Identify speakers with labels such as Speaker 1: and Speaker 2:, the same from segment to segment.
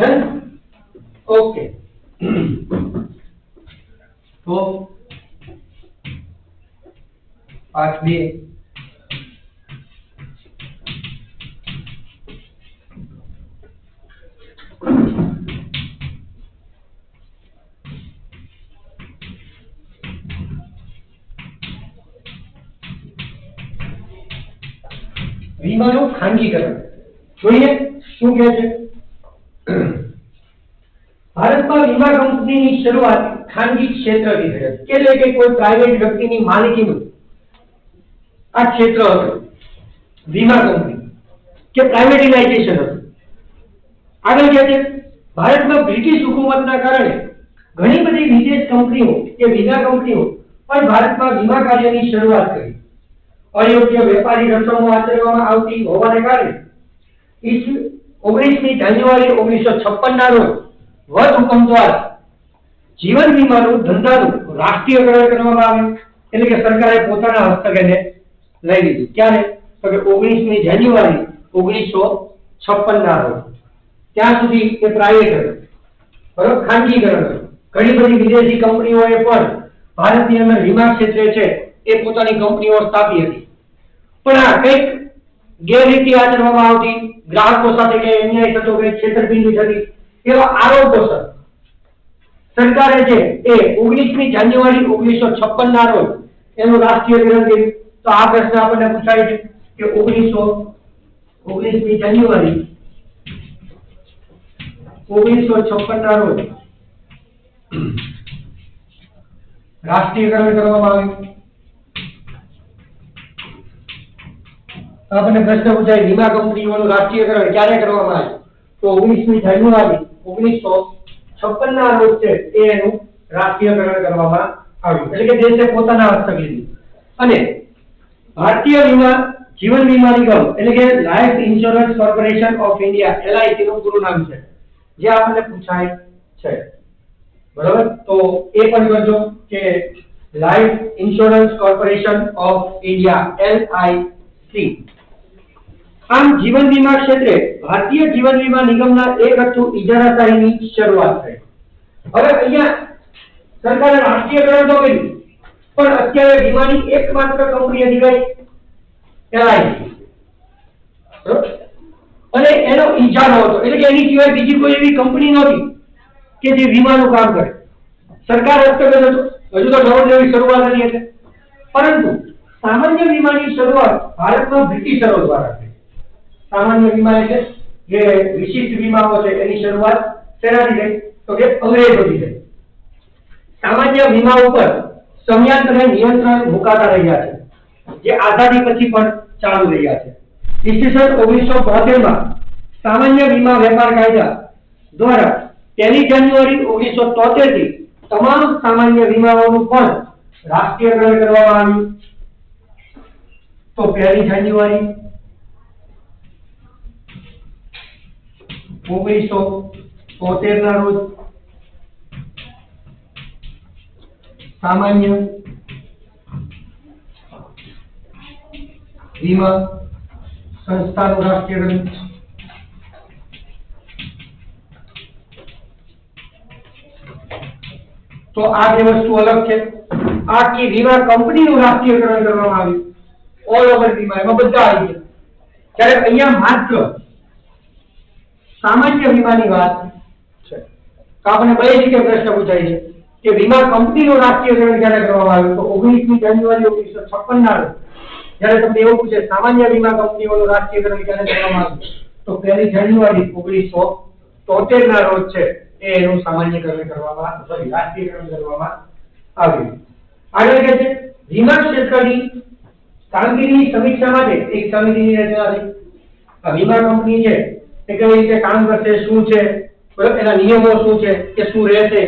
Speaker 1: છે ને? ઓકે. તો પાઠ 2 વીમાનું ખાનગીકરણ જોઈએ શું કહે છે. ભારતમાં વીમા કંપનીની શરૂઆત ખાનગી ક્ષેત્રથી થઈ હતી, એટલે કે કોઈ પ્રાઇવેટ વ્યક્તિની માલિકીનું આ ક્ષેત્ર હતું વીમા કંપની કે પ્રાઇવેટાઇઝેશન હતું. આગળ કહે છે ભારતમાં બ્રિટિશ હુકુમતના કારણે ઘણી બધી વિદેશ કંપનીઓ કે વીમા કંપનીઓ પણ ભારતમાં વીમા કાર્યની શરૂઆત કરી. અયોગ્ય વેપારી રસમો આચરવામાં આવતી હોવાને કારણે 19મી જાન્યુઆરી 1956 ના રોજ વટ હુકમ દ્વારા જીવન વીમાનું ધંધાનું રાષ્ટ્રીયકરણ કરવામાં આવ્યું. એટલે કે સરકારે પોતાના હસ્તકે લઈ લીધું. ક્યારે? તો કે 19મી જાન્યુઆરી 1956 ના રોજ. ત્યાં સુધી એ પ્રાઇવેટ હતું, બરોબર, ખાનગીકરણ હતું. ઘણી બધી વિદેશી કંપનીઓએ પણ ભારતની અંદર વીમા ક્ષેત્રે છે એ પોતાની કંપનીઓ સ્થાપી હતી. પણ આ કંઈક ગેરરીતિ આચરવામાં આવતી, ગ્રાહકો સાથે કે અન્યાય થતો, કે છેતરપિંડી થતી, એવા આરોપો સરકારે છે એ 19મી જાન્યુઆરી 1956 ના રોજ એનું રાષ્ટ્રીયકરણ કર્યું. તો આ પ્રશ્ન આપણને પૂછાય છે કે 19મી જાન્યુઆરી 1956 ના રોજ રાષ્ટ્રીયકરણ કરવામાં આવ્યું. આપણને પ્રશ્ન પૂછાય વીમા કંપનીઓનું રાષ્ટ્રીયકરણ ક્યારે કરવામાં આવ્યું? તો 19મી જાન્યુઆરી 1956 ના રોજ છે એનું રાષ્ટ્રીયકરણ કરવામાં આવ્યું. એટલે કે દેશે પોતાના હસ્તક લીધું. અને ભારતીય વીમા જીવન વીમા નિગમ એટલે કે life insurance corporation of India LIC નું પૂરું નામ છે, જે આપણને પૂછાય છે. બરાબર, તો એ પણ કરજો કે life insurance corporation of India LIC. આમ જીવન વીમા ક્ષેત્રે ભારતીય જીવન વીમા નિગમના એક હતું ઇજારાશાહીની શરૂઆત થઈ. હવે અહીંયા સરકારે રાષ્ટ્રીયકરણ તો કર્યું, પણ અત્યારે વીમાની એકમાત્ર કંપની હતી કઈ? LIC. અને એનો ઇજારો હતો, એટલે કે એની સિવાય બીજી કોઈ એવી કંપની નહોતી કે જે વીમાનું કામ કરે. સરકાર હસ્તગત હતું, હજુ તો નવી શરૂઆત હતી એટલે. પરંતુ સામાન્ય વીમાની શરૂઆત ભારતમાં બ્રિટિશરો દ્વારા થઈ. સામાન્ય વીમા એટલે જે વિશિષ્ટ વીમાઓ છે એની શરૂઆત શેનાથી થઈ? તો કે અંગ્રેજોથી થઈ. સામાન્ય વીમા ઉપર સમયાંતરે નિયંત્રણ મુકાતા રહ્યા છે, જે આઝાદી પછી પણ ચાલુ રહ્યા છે. ઈસવીસન 1972 માં સામાન્ય વીમા વેપાર કાયદા દ્વારા 1 જાન્યુઆરી 1973 થી તમામ સામાન્ય વીમાઓનું પણ રાષ્ટ્રીયકરણ કરવામાં આવ્યું. તો 1 જાન્યુઆરી 1973 ના રોજ સામાન્ય વીમા સંસ્થાનું રાષ્ટ્રીયકરણ. તો આ બે વસ્તુ અલગ છે. આખી વીમા કંપનીનું રાષ્ટ્રીયકરણ કરવામાં આવ્યું. ઓલ ઓવર વીમા એમાં બધા આવી ગયા. ત્યારે અહીંયા માત્ર સામાન્ય વીમાની વાત છે. તો આપણે બે જગ્યાએ પ્રશ્ન પૂછાય છે કે વીમા કંપનીનું રાષ્ટ્રીયકરણ ક્યારે કરવામાં આવ્યું? તો 19મી જાન્યુઆરી 1956 ના રોજ. જ્યારે તમને એવું પૂછે સામાન્ય વીમા કંપનીઓનું રાષ્ટ્રીયકરણ ક્યારે કરવામાં આવ્યું? તો 1 જાન્યુઆરી 1973 ના રોજ છે એનું સામાન્યકરણ કરવામાં, રાષ્ટ્રીયકરણ કરવામાં આવ્યું. આગળ કહે છે વીમા ક્ષેત્રની કામગીરીની સમીક્ષા માટે એક સમિતિની રચના થઈ. આ વીમા કંપની છે એ કઈ રીતે કામ કરશે, શું છે, બરાબર, એના નિયમો શું છે કે શું રહેશે,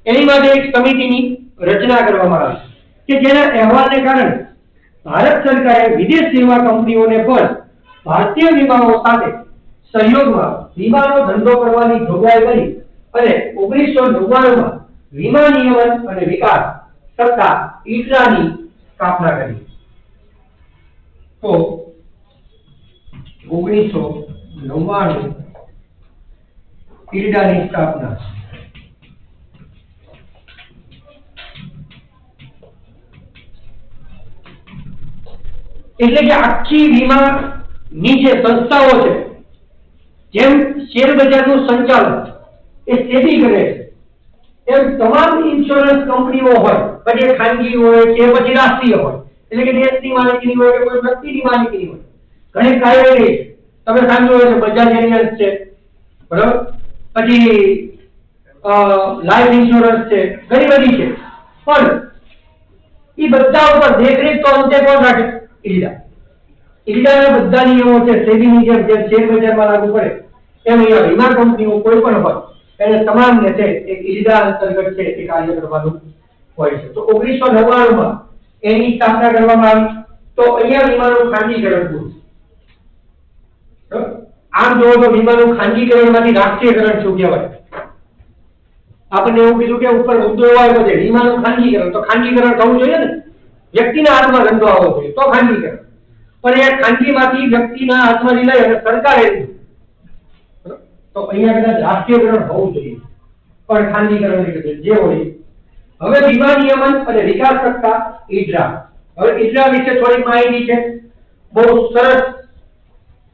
Speaker 1: એની માટે એક સમિતિની રચના કરવામાં આવી કે જેના અહેવાલને કારણે ભારત સરકારે વિદેશ વીમા કંપનીઓને પણ ભારતીય વીમાઓ સાથે સહયોગમાં વીમાનો ધંધો કરવાની જોગવાઈ કરી અને 1999 માં વીમા નિયમન અને વિકાસ સત્તા ઈટરાની સ્થાપના કરી. તો 1999 ઈલ્ડાની સ્થાપના. એટલે કે આખી વીમાની જે સંસ્થાઓ છે, જેમ શેર બજારનું સંચાલન એ સેબી કરે છે, એમ તમામ ઇન્સ્યોરન્સ કંપનીઓ હોય, પછી ખાનગી હોય કે પછી રાષ્ટ્રીય હોય, એટલે કે દેશની માલિકીની હોય કે કોઈ વ્યક્તિની માલિકીની હોય, ઘણી પ્રાઇવેટ છે. તમે સાંભળ્યું હશે બજાજ એલિયન્સ છે, બરાબર, પછી લાઈફ ઇન્સ્યોરન્સ છે, ઘણી બધી છે. પણ એ બધા ઉપર દેખરેખ તો અંતે કોણ રાખે? ઈલ્ડા. ઈલ્ડાના બધા નિયમો છે સેબીની જેમ શેર બજારમાં લાગુ પડે એમ અહીંયા વીમા કંપનીઓ કોઈ પણ હોય એને તમામને છે એક ઈલ્ડા અંતર્ગત છે એ કાર્ય કરવાનું હોય છે. તો 1999 માં એની સ્થાપના કરવામાં આવી. તો અહીંયા વીમાનું ખાનગીકરણ પૂરું. આમ જોવો તો વીમાનું ખાનગીકરણમાંથી રાષ્ટ્રીયકરણ શું કહેવાય? આપણને એવું કીધું કે ઉપર મુદ્દો એવો આવ્યો છે વીમાનું ખાનગીકરણ, તો ખાનગીકરણ થવું જોઈએ ને, વ્યક્તિના હાથમાં ધંધો આવવો જોઈએ તો ખાનગીકરણ. પણ એ ખાનગીમાંથી વ્યક્તિના હાથમાં લઈ અને સરકારે લીધું, તો અહીંયા કદાચ રાષ્ટ્રીયકરણ હોવું જોઈએ, પણ ખાનગીકરણ લીધું જે હોય. હવે વીમા નિયમન અને વિકાસ કરતા ઈડરા. હવે ઈડરા વિશે થોડી માહિતી છે. બહુ સરસ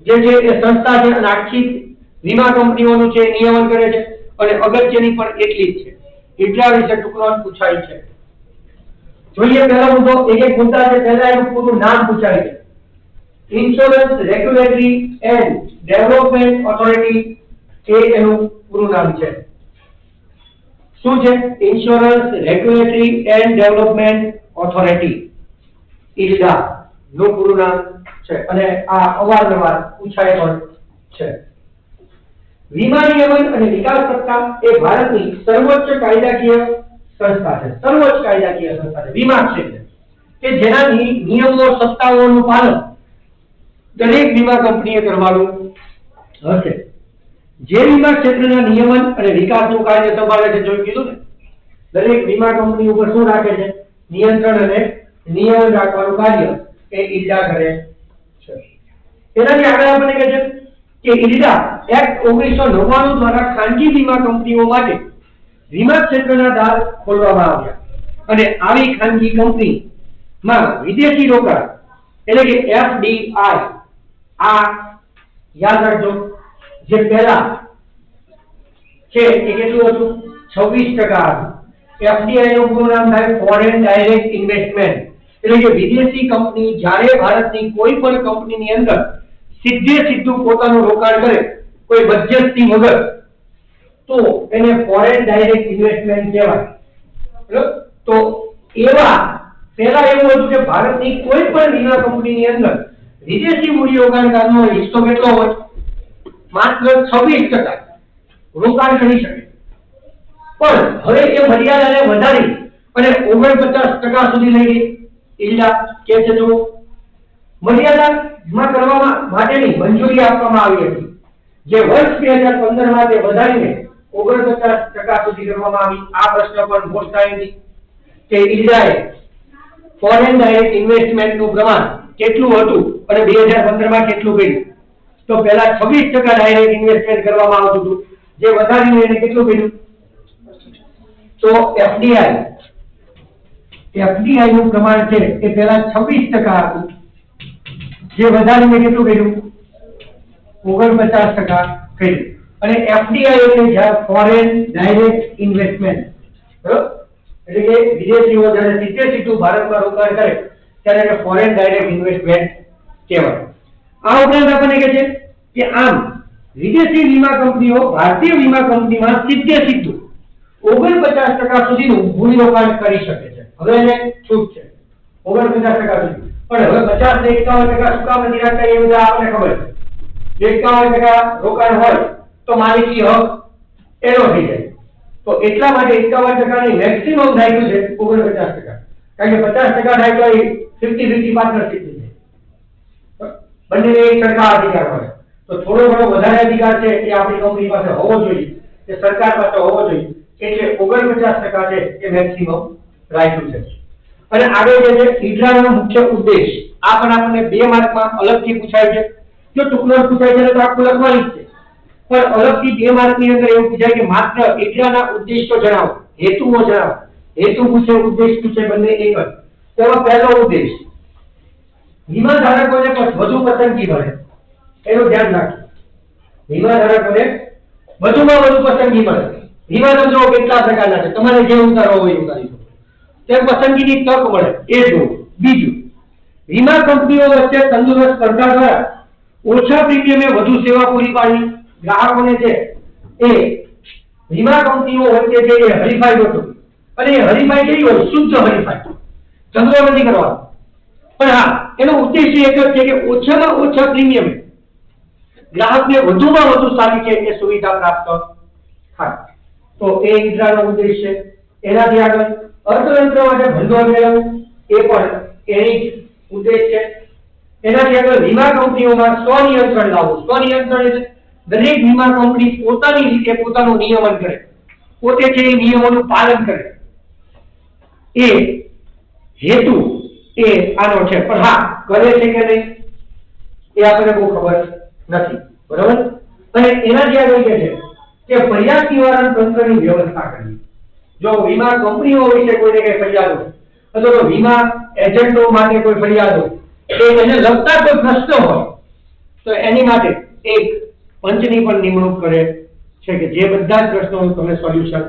Speaker 1: જે છે એ સંસ્થા છે અને આખી વીમા કંપનીઓનું છે નિયમન કરે છે અને અગત્યની પણ એટલી જ છે. ઈડરા વિશે ટૂંકમાં પૂછાય છે. જોઈએ પહેલો મુદ્દો, એક મુદ્દા છે, પહેલા એનું પૂરું નામ પૂછાય છે. Insurance regulatory and development authority એ એનું પૂરું નામ છે. શું છે? Insurance regulatory and development authority, IRDA નું પૂરું નામ છે અને આ અવારનવાર પૂછાય પણ છે. વીમા નિયમન અને વિકાસ કરતા એ ભારતની સર્વોચ્ચ કાયદાકીય સંસ્થા છે. સર્વોચ્ચ કાયદાકીય સંસ્થા છે વીમા ક્ષેત્રે, કે જેના નિયમો સત્તાઓનું પાલન દરેક વીમા કંપનીએ કરવાનું હશે. જે વીમા ક્ષેત્રના નિયમન અને વિકાસનું કાર્ય સંભાળે છે, જોઈ કીધું ને, દરેક વીમા કંપની ઉપર શું રાખે છે? નિયંત્રણ અને નિયમન રાખવાનું કાર્ય એ ઈલ્ડા કરે છે. એનાથી આગળ આપણને કહે છે કે ઈલ્ડા એક્ટ 1999 દ્વારા ખાનગી વીમા કંપનીઓ માટે વીમા ક્ષેત્રના દાર ખોલવામાં આવ્યા અને આવી ખાનગી કંપનીમાં વિદેશી રોકાણ એટલે કે એફડીઆઈ, આ યાદ રાખજો, જે પહેલા છે એ કેટલું હતું? 26% હતું. એફડીઆઈ નું પૂરું નામ થાય ફોરેન ડાયરેક્ટ ઇન્વેસ્ટમેન્ટ, એટલે કે વિદેશી કંપની જ્યારે ભારતની કોઈ પણ કંપનીની અંદર સીધું પોતાનું રોકાણ કરે કોઈ મધ્યસ્થી વગર, તો એને ફોરેન ડાયરેક્ટ ઇન્વેસ્ટમેન્ટ કહેવાય. બરાબર? તો એવા પહેલા એવું હતું કે ભારતની કોઈ પણ વીમા કંપનીની અંદર વિદેશી મૂડીરોકાણકારનો હિસ્સો કેટલો હોય? માત્ર 26% રોકાણ કરી શકે. પણ હવે એ મર્યાદાને વધારી અને 49% સુધી લઈ ગઈ ઈલ્ડા. કે છે જો મર્યાદામાં કરવા માટેની મંજૂરી આપવામાં આવી હતી, જે વર્ષ 2015 માં તે વધારીને 49% સુધી કરવામાં આવી. આ પ્રશ્ન પણ મોસ્ટ આવી કે ઈલ્ડાએ ફોરેન ડાયરેક્ટ ઇન્વેસ્ટમેન્ટનું પ્રમાણ કેટલું હતું અને 2015 માં કેટલું કર્યું? તો પહેલા 26% ડાયરેક્ટ ઇન્વેસ્ટમેન્ટ કરવામાં આવતું હતું, જે વધારીને એને કેટલું કર્યું? તો એફડીઆઈ નું પ્રમાણ છે એ પહેલા 26% હતું, જે વધારીને કેટલું કર્યું? 49% કર્યું. અને એફડીઆઈ એટલે જ્યાં ફોરેન ડાયરેક્ટ ઇન્વેસ્ટમેન્ટ, બરાબર, એટલે કે વિદેશીઓ જ્યારે સીધું ભારતમાં રોકાણ કરે ત્યારે એને ફોરેન ડાયરેક્ટ ઇન્વેસ્ટમેન્ટ કહેવાય. આ ઉપરાંત આપણને કહે છે કે આમ વિદેશી વીમા કંપનીઓ ભારતીય વીમા કંપનીમાં સીધું 49% સુધીનું મૂડીરોકાણ કરી શકે છે. હવે એને છૂટ છે 49% સુધી, પણ હવે 50 ને 51% શું કામ નથી રાખતા એ બધા આપણને ખબર છે. 51% રોકાણ હોય તો માલિકી હક એનો થઈ જાય. તો એટલા માટે 51% ની મેક્સિમમ રાખ્યું છે 49%, કારણ કે 50% થાય તો 50-50 પાર્ટનરશિપ થઈ જાય, બંનેને એક સરખા અધિકાર હોય. તો થોડો ઘણો વધારે અધિકાર છે એ આપણી કંપની પાસે હોવો જોઈએ, એ સરકાર પાસે હોવો જોઈએ, એટલે 49% છે એ મેક્સિમમ રાખ્યું છે. અને આગળ જે છે ઈડરાનો મુખ્ય ઉદ્દેશ, આ પણ આપણને 2 માર્કમાં અલગથી પૂછાય છે. જો ટૂંકમાં પૂછાય છે તો આખું લખવાની જ છે. પણ અલગથી 2 માર્કની અંદર એવું પૂછાય કે માત્ર એકલાના ઉદ્દેશો જણાવો, હેતુઓ જણાવો. હેતુ પૂછે, ઉદ્દેશ પૂછે, બંને એક જ. તેમાં પહેલો ઉદ્દેશ વીમા ધારકોને વધુ પસંદગી મળે એનું ધ્યાન રાખો. વીમા ધારકોને વધુમાં વધુ પસંદગી મળે. વીમા તંત્રો કેટલા પ્રકારના છે, તમારે જે ઉતારવો હોય એ ઉતારી શકો. તે પસંદગીની તક મળે એ જોવું. બીજું, વીમા કંપનીઓ વચ્ચે તંદુરસ્ત સ્પર્ધા દ્વારા ઓછા પ્રીમિયમે વધુ સેવા પૂરી પાડવી. ગ્રાહકોને છે એ વીમા કંપનીઓ વચ્ચે જે હરીફાઈ ગોઠવવી, અને એ હરીફાઈ કેવી હોય? શુદ્ધ હરીફાઈ, ઝઘડો નથી કરવાનો. પણ હા, એનો ઉદ્દેશ્ય એક જ છે કે ઓછામાં ઓછા પ્રીમિયમે ગ્રાહકને વધુમાં વધુ સારી છે એ સુવિધા પ્રાપ્ત થાય. તો એ ઈજરાનો ઉદ્દેશ છે. એનાથી આગળ અર્થતંત્ર માટે ભંડોળ મેળવવું એ પણ એની ઉદ્દેશ છે. એનાથી આગળ વીમા કંપનીઓમાં સ્વનિયંત્રણ લાવવું. સ્વનિયંત્રણ એટલે દરેક વીમા કંપની પોતાની રીતે પોતાનું નિયમન કરે, પોતે છે એ નિયમોનું પાલન કરે. એ હેતુ એ આનો છે. પણ હા, કરે છે કે નહીં એ આપણને બહુ ખબર નથી. બરાબર? અને એનાથી આગળ કે છે કે ફરિયાદ નિવારણ તંત્રની વ્યવસ્થા કરવી. જો વીમા કંપનીઓ વિશે કોઈને કઈ ફરિયાદ હોય અથવા તો વીમા એજન્ટો માટે કોઈ ફરિયાદ હોય, એને લગતા કોઈ પ્રશ્ન હોય, તો એની માટે એક પંચની પણ નિમણૂક કરે છે કે જે બધા જ પ્રશ્નોનું તમને સોલ્યુશન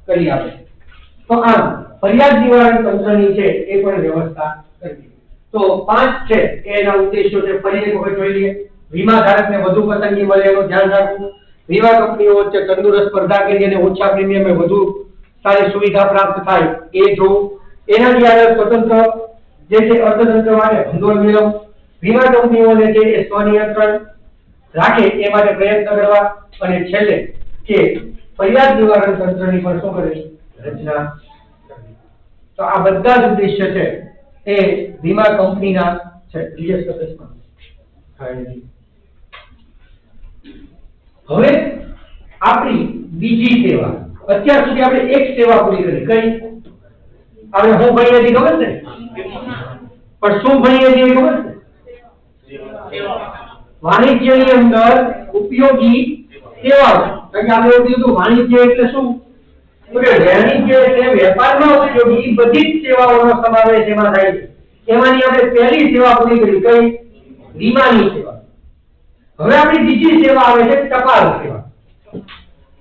Speaker 1: કરી આપે. તો આમ ફરિયાદ નિવારણ તંત્રની છે એ પણ વ્યવસ્થા કરવી. તો 5 છે એના ઉદ્દેશો છે. ફરી એક વખત જોઈ લઈએ. વીમા ધારકને વધુ પસંદગી મળે એનું ધ્યાન રાખવું. વીમા કંપનીઓ વચ્ચે તંદુરસ્ત સ્પર્ધા કરી અને ઓછા પ્રીમિયમે વધુ સારી સુવિધા પ્રાપ્ત થાય એ જોવું. એનાથી આગળ સ્વતંત્ર જે છે અર્થતંત્ર માટે ભંડોળ મેળવવું. વીમા કંપનીઓને જે એ સ્વનિયંત્રણ રાખે એ માટે પ્રયત્ન કરવા. અને છેલ્લે કે ફરિયાદ નિવારણ તંત્રની પણ શું કરવી? રચના કરવી. તો આ બધા જ ઉદ્દેશ્ય છે એ વીમા કંપનીના છે. જીએસ સદસ્યમાં હવે આપણી બીજી સેવા. અત્યાર સુધી આપણે એક સેવા પૂરી કરી. કઈ? આપણે હું ભણીએ છીએ ખબર છે? પણ શું ભણીએ છીએ ખબર છે? વાણિજ્યની અંદર ઉપયોગી સેવાઓ. કારણ કે આપણે એવું કીધું વાણિજ્ય એટલે શું? તો કે વાણિજ્ય એટલે વેપારમાં ઉપયોગી બધી જ સેવાઓનો સમાવેશ એમાં થાય છે. એમાંની આપણે પહેલી સેવા પૂરી કરી. કઈ? વીમાની સેવા. હવે આપણી બીજી સેવા આવે છે ટપાલ સેવા,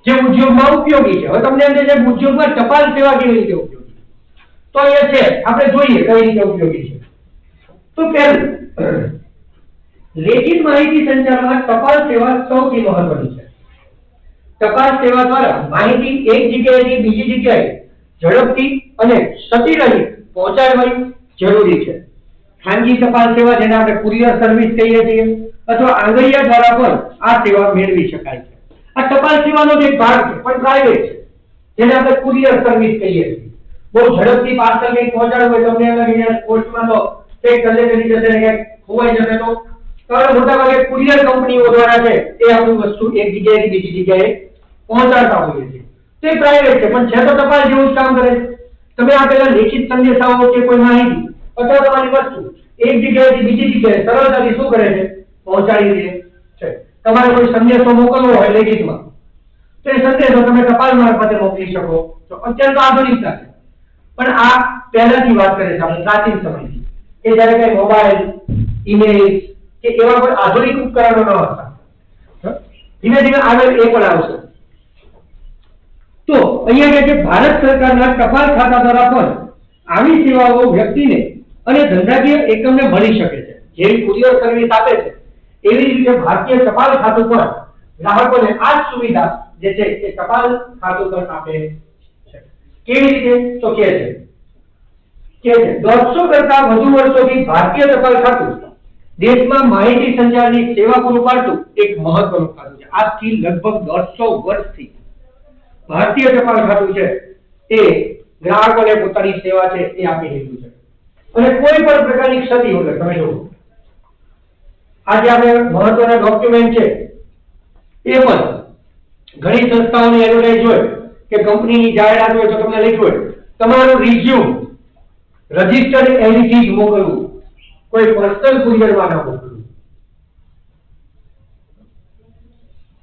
Speaker 1: જે ઉદ્યોગમાં ઉપયોગી છે. હવે તમને એમ છે કે ઉદ્યોગમાં ટપાલ સેવા કેવી રીતે ઉપયોગી? તો એ છે આપણે જોઈએ કઈ રીતે ઉપયોગી છે. તો પહેલું, લેખિત માહિતી સંચારમાં ટપાલ સેવા સૌથી મહત્વની છે. ટપાલ સેવા દ્વારા માહિતી એક જગ્યાએથી બીજી જગ્યાએ ઝડપથી અને સતીરહિત પહોંચાડવી જરૂરી છે. ખાનગી ટપાલ સેવા, જેને આપણે કુરિયર સર્વિસ કહીએ છીએ, અથવા આંગળીયા દ્વારા પણ આ સેવા મેળવી શકાય છે. આ ટપાલ સેવાનો એક ભાગ છે, પણ પ્રાઇવેટ છે, જેને આપણે કુરિયર સર્વિસ કહીએ છીએ. બહુ ઝડપથી પાર્સલ કંઈક પહોંચાડવું હોય, તમને એમ લાગે યાર પોસ્ટમાં તો કંઈક કલે કરી જશે ને કંઈક ખોવાઈ જશે, તો કારણ મોટાભાગે કુરિયર કંપનીઓ દ્વારા છે એ આપણી વસ્તુ એક જગ્યાએથી બીજી જગ્યાએ પહોંચાડતા હોઈએ છીએ. તે પ્રાઇવેટ છે, પણ છે તો ટપાલ જેવું જ કામ કરે છે. તમે આપેલા લેખિત સંદેશાઓ કે કોઈ માહિતી અથવા તમારી વસ્તુ એક જગ્યાએથી બીજી જગ્યાએ સરળતાથી શું કરે છે? પહોંચાડી દે છે. તમારે કોઈ સંદેશો મોકલવો હોય લેખિતમાં, તો એ સંદેશો તમે ટપાલ મારફતે મોકલી શકો છો. અત્યંત આધુનિકતા છે, પણ આ પહેલાથી વાત કરે છે આપણે પ્રાચીન સમયથી, કે જ્યારે કઈ મોબાઈલ, ઈમેલ કે એવા કોઈ આધુનિક ઉપકરણો ન હતા. ધીમે ધીમે આગળ એ પણ આવશે. તો અહીંયા કે ભારત સરકારના ટપાલ ખાતા દ્વારા પણ આવી સેવાઓ વ્યક્તિને અને ધંધાકીય એકમને મળી શકે છે. જેવી કુરિયર સર્વિસ આપે છે એવી રીતે ભારતીય ટપાલ ખાતું પણ ગ્રાહકોને આ જ સુવિધા જે છે એ ટપાલ ખાતું પણ આપે છે. કેવી રીતે? તો કે છે 150 કરતા વધુ વર્ષોથી ભારતીય ટપાલ ખાતું દેશમાં માહિતી સંચારની સેવા પૂરું પાડતું એક મહત્વનું ખાતું છે. આજથી લગભગ 150 વર્ષથી ભારતીય ટપાલ ખાતું છે એ ગ્રાહકોને પોતાની સેવા છે એ આપી રહ્યું છે. અને કોઈ પણ પ્રકારની ક્ષતિ વગર. તમે જુઓ, આજે આપણે મહત્વના ડોક્યુમેન્ટ છે એ પણ ઘણી સંસ્થાઓની એડવર્ટાઇઝ હોય કે કંપનીની જાહેરાત હોય તો તમને લખ્યું હોય તમારું રિઝ્યુમ રજિસ્ટર્ડ એલજી જ મોકલવું, કોઈ પર્સનલ કુરિયરમાં ના મોકલવું.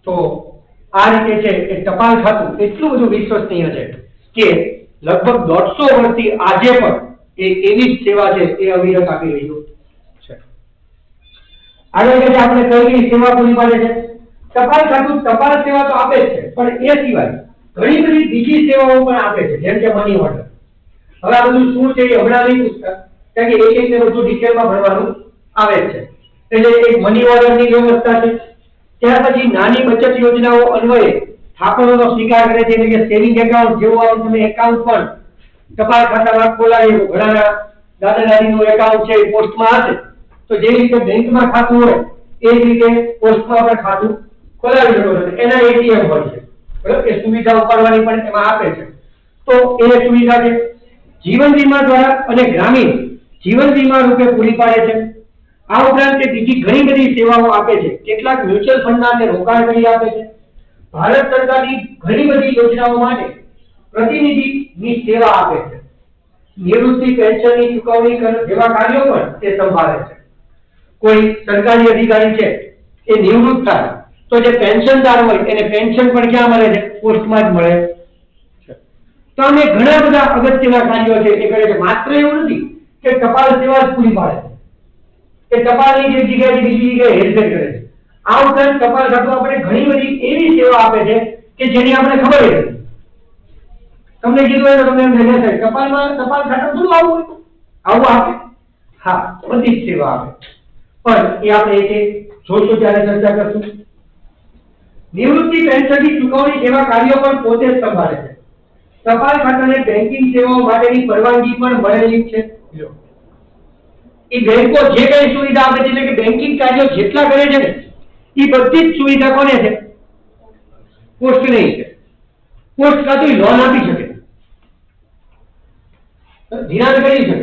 Speaker 1: તો આ રીતે છે કે ટપાલ ખાતું એટલું બધું વિશ્વસનીય છે કે લગભગ 150 વર્ષથી આજે પણ એ એવી જ સેવા છે એ અવિરત આપી રહ્યું છે. આગળ કે આપણે કઈ સેવા પૂરી પાડે છે? ટપાલ ખાતું ટપાલ સેવા તો આપે જ છે, પણ એ સિવાય ઘણી બધી બીજી સેવાઓ પણ આપે છે, જેમ કે મની ઓર્ડર. હવે આ બધું શું છે એ હમણાં નહીં પૂછતા, કારણ કે એક ને બધું ડિટેલમાં ભણવાનું આવે છે. એટલે એક મની ઓર્ડરની વ્યવસ્થા છે. ત્યાર પછી નાની બચત યોજનાઓ અન્વયે થાપણોનો સ્વીકાર કરે છે, એટલે કે સેવિંગ એકાઉન્ટ જેવું આવું તમે એકાઉન્ટ પણ ટપાલ ખાતામાં ખોલાવી શકો. ઘણાના દાદા દાદીનું એકાઉન્ટ છે એ પોસ્ટમાં હશે, તો જે રીતે બેંકમાં ખાતું હોય એ જ રીતે પોસ્ટમાં પણ ખાતું ખોલાવી શકો છો. એના એટીએમ હોય છે, બરાબર? એ સુવિધા ઉપાડવાની પણ એમાં આપે છે. તો એ સુવિધા છે. જીવન વીમા દ્વારા અને ગ્રામીણ જીવન વીમા રૂપે પૂરી પાડે છે. આ ઉપરાંત તે બીજી ઘણી બધી સેવાઓ આપે છે. કેટલાક મ્યુચ્યુઅલ ફંડના તે રોકાણ કરી આપે છે. ભારત સરકારની ઘણી બધી યોજનાઓ માટે પ્રતિનિધિની સેવા આપે છે. નિવૃત્તિ પેન્શનની ચૂકવણી જેવા કાર્યો પણ તે સંભાળે છે. કોઈ સરકારી અધિકારી છે એ નિવૃત્ત થાય તો જે પેન્શનદાર હોય એને પેન્શન પણ ક્યાં મળે છે? પોસ્ટમાં જ મળે છે. તો અમે ઘણા બધા અગત્યના કાર્યો છે એ કરે છે. માત્ર એવું નથી કે ટપાલ સેવા જ પૂરી પાડે છે કે ટપાલની જે જગ્યાએ બીજી જગ્યાએ હેરફેર કરે છે. આ ઉપરાંત ટપાલ ખાતું આપણે ઘણી બધી એવી સેવા આપે છે કે જેની આપણે ખબર જ નથી. તમને કીધું હોય તો તમને એમ થઈ જશે ટપાલ ખાતું શું આવું આવું આપે? હા, બધી જ સેવા આપે, પણ એ આપણે એક જોઈશું ત્યારે ચર્ચા કરશું. નિવૃત્તિ પેન્શનની ચૂકવણી જેવા કાર્યો પણ પોતે જ સંભાળે છે. ટપાલ ખાતાને બેન્કિંગ સેવાઓ માટેની પરવાનગી પણ મળેલી છે. એ બેંકો જે કઈ સુવિધા આપે છે, એટલે કે બેન્કિંગ કાર્યો જેટલા કરે છે ને એ બધી જ સુવિધા કોને છે? પોસ્ટ નહીં છે. પોસ્ટ ખાતું લોન આપી શકે, ધિરાણ કરી શકે.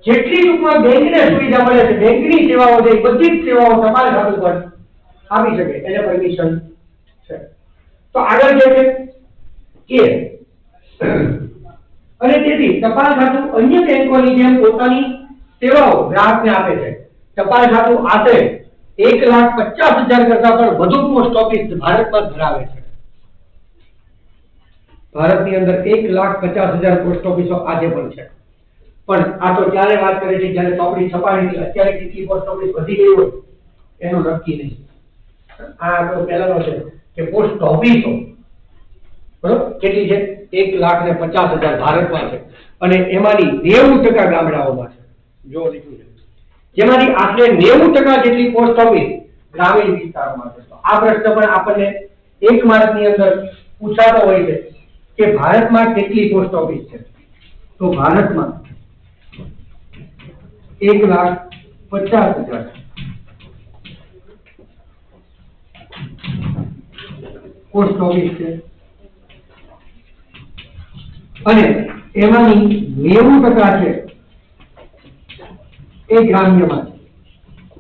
Speaker 1: જેટલી ટૂંકમાં બેંકને સુવિધા મળે છે, બેંકની સેવાઓ છે, બધી જ સેવાઓ ટપાલ ખાતું પર આપી શકે, એને પરમિશન છે. તો આગળ જે છે કે અને તેથી ટપાલ ખાતું અન્ય બેંકોની જેમ પોતાની સેવાઓ ગ્રાહકને આપે છે. ટપાલ ખાતું આશરે 1,50,000 કરતા પણ વધુ પોસ્ટ ઓફિસ ભારતમાં ધરાવે છે. ભારતની અંદર 1,50,000 પોસ્ટ ઓફિસો આજે પણ છે. પણ આ તો ત્યારે વાત કરે છે જ્યારે ચોપડી છપાણી હતી. અત્યારે કેટલી પોસ્ટ ઓફિસ વધી ગઈ હોય એનું નક્કી નહીં. આ તો પહેલાનો છે કે પોસ્ટ ઓફિસો બરોબર કેટલી છે? 1,50,000 ભારતમાં છે, અને એમાંની 90% ગામડાઓમાં છે. જો લીધું છે, જેમાંથી આશરે 90% જેટલી પોસ્ટ ઓફિસ ગ્રામીણ વિસ્તારોમાં છે. તો આ પ્રશ્ન પણ આપણને 1 માર્કની અંદર પૂછાતો હોય છે કે ભારતમાં કેટલી પોસ્ટ ઓફિસ છે? તો ભારતમાં 1,50,000 પોસ્ટ ઓફિસ છે, અને એમાંની 90% છે એ ગ્રામ્યમાં છે,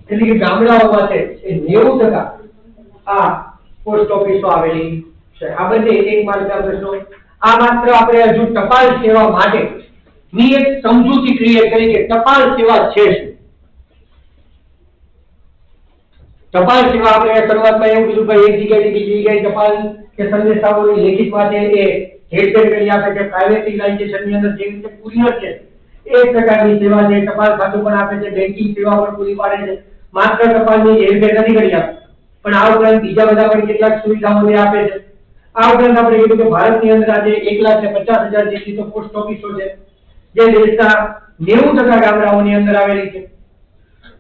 Speaker 1: એટલે કે ગામડાઓમાં છે એ 90% આ પોસ્ટ ઓફિસો આવેલી છે. આ બંને 1 માર્કના પ્રશ્નો. આ માત્ર આપણે હજુ ટપાલ સેવા માટે ની એક સમજૂતી ક્રિએટ કરી કે ટપાલ સેવા છે શું. ટપાલ સેવા આપણે શરૂઆતમાં એવું કીધું કે એક જગ્યાએથી બીજી જગ્યાએ ટપાલ કે સંદેશાઓની લેખિતમાં છે એ હેરફેર કરી આપે છે. પ્રાઇવેટાઇઝેશનની અંદર જે રીતે કુરિયર છે એ પ્રકારની સેવા છે. ટપાલ ખાતું પણ આપે છે, બેન્કિંગ સેવા પણ પૂરી પાડે છે. માત્ર ટપાલની હેરફેર નથી કરી આપે, પણ આ ઉપરાંત બીજા બધા પણ કેટલાક સુવિધાઓ આપે છે. આ ઉપરાંત આપણે કીધું કે ભારતની અંદર આજે 1,50,000 જેટલી તો પોસ્ટ ઓફિસો છે, જે દેશના 90% ગામડાઓની અંદર આવેલી છે.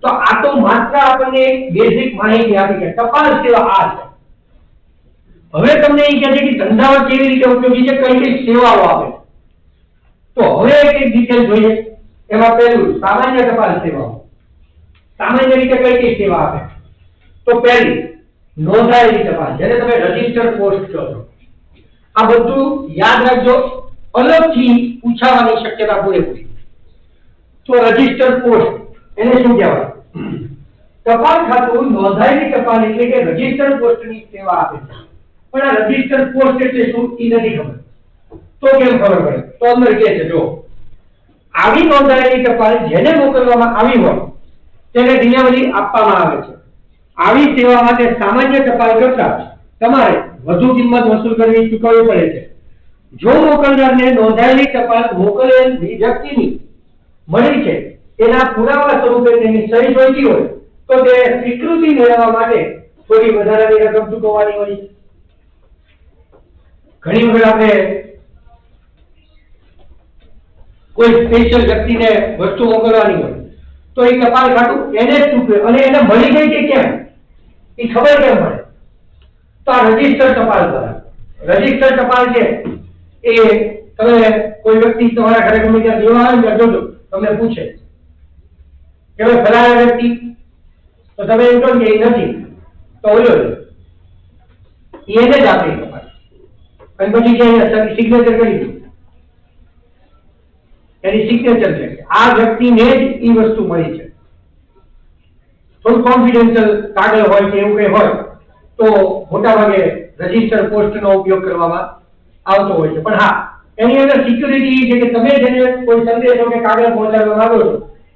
Speaker 1: તો આ તો માત્ર આપણને એક બેઝિક માહિતી આપી કે ટપાલ સેવા આ છે. હવે તમને એ કહે છે કે ધંધાઓ કેવી રીતે ઉપયોગી છે, કઈ કઈ સેવાઓ આપે. તો હવે એક ડિટેલ જોઈએ. એમાં પહેલું સામાન્ય ટપાલ સેવાઓ. સામાન્ય રીતે કઈ કઈ સેવા આપે? તો પહેલી નોંધાયેલી ટપાલ, જેને તમે રજિસ્ટર પોસ્ટ કહો છો. આ બધું યાદ રાખજો, અલગથી પૂછાવાની શક્યતા પૂરેપૂરી. તો રજિસ્ટર પોસ્ટ એને શું કહેવાય? ટપાલ ખાતું નોંધાયેલી ટપાલ એટલે કે રજિસ્ટર પોસ્ટની સેવા આપે છે. પણ આ રજિસ્ટર પોસ્ટ એટલે શું એ નથી ખબર. તો કેમ ખબર પડે? તો અંદર કહે છે જો આવી નોંધાયેલી ટપાલ જેને મોકલવામાં આવી હોય તેને દિનાવલી આપવામાં આવે છે. આવી સેવા માટે સામાન્ય ટપાલ કરતા તમારે વધુ કિંમત વસૂલ કરવી ચૂકવવી પડે છે. જો મોકલનારને નોંધાયેલી ટપાલ મોકલેલ વ્યક્તિની મળી છે તેના પુરાવા સ્વરૂપે તેની સહી જોઈતી હોય તો તે સ્વીકૃતિ મેળવવા માટે થોડી વધારાની રકમ ચૂકવવાની હોય છે. ઘણી વખત આપણે કોઈ સ્પેશિયલ વ્યક્તિને વસ્તુ મોકલવાની હોય તો એ ટપાલ ખાતું એને જ ચૂકવે અને એને મળી ગઈ કે કેમ એ ખબર કેમ પડે? તો આ રજીસ્ટર ટપાલ દ્વારા રજીસ્ટર ટપાલ છે એ તમે કોઈ વ્યક્તિ તમારા ઘરે ગમે ત્યાં લેવા આવે ને જોજો તમને પૂછે કે ભાઈ ફલાણા વ્યક્તિ, તો તમે એમ કહો કે એ નથી તો ઓલો એને જ આપે ટપાલ અને પછી જે સિગ્નેચર કરી દીધું એની સિગ્નેચર છે આ વ્યક્તિને જ એ વસ્તુ મળી છે. થોડું કોન્ફિડેન્શિયલ કાગળ હોય કે એવું કઈ હોય તો મોટાભાગે રજીસ્ટર પોસ્ટનો ઉપયોગ કરવામાં આવતો હોય છે. પણ હા, એની અંદર સિક્યુરિટી છે કે તમે જેને કોઈ સંદેશો કે કાગળ પહોંચાડવા માંગો છો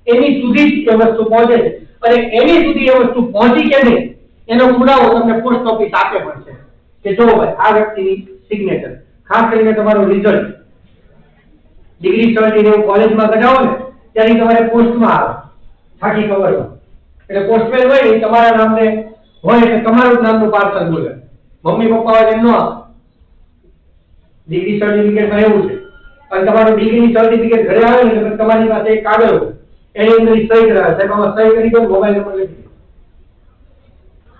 Speaker 1: એની સુધી જ એ વસ્તુ પહોંચે છે અને એની સુધી એ વસ્તુ પહોંચી કે નહીં એનો પુરાવો તમને પોસ્ટ ઓફિસ આપે પડશે કે જો ભાઈ આ વ્યક્તિની સિગ્નેચર. ખાસ કરીને તમારું રિઝલ્ટ, ડિગ્રી સર્ટિફિકેટ કોલેજમાં કઢાવો ને ત્યારે તમારે પોસ્ટમાં આવે ખાકી કવરમાં, એટલે પોસ્ટમેન હોય ને તમારા નામને હોય એટલે તમારું નામનું પાર્સલ બોલે. મમ્મી પપ્પા હોય એમ ન આવે. ડિગ્રી સર્ટિફિકેટમાં એવું છે અને તમારું ડિગ્રી સર્ટિફિકેટ ઘરે આવે ને એટલે તમારી પાસે એક કાગળ હોય એની અંદર સહી કરાવે સાહેબ આમાં સહી કરી દો, મોબાઈલ નંબર લખી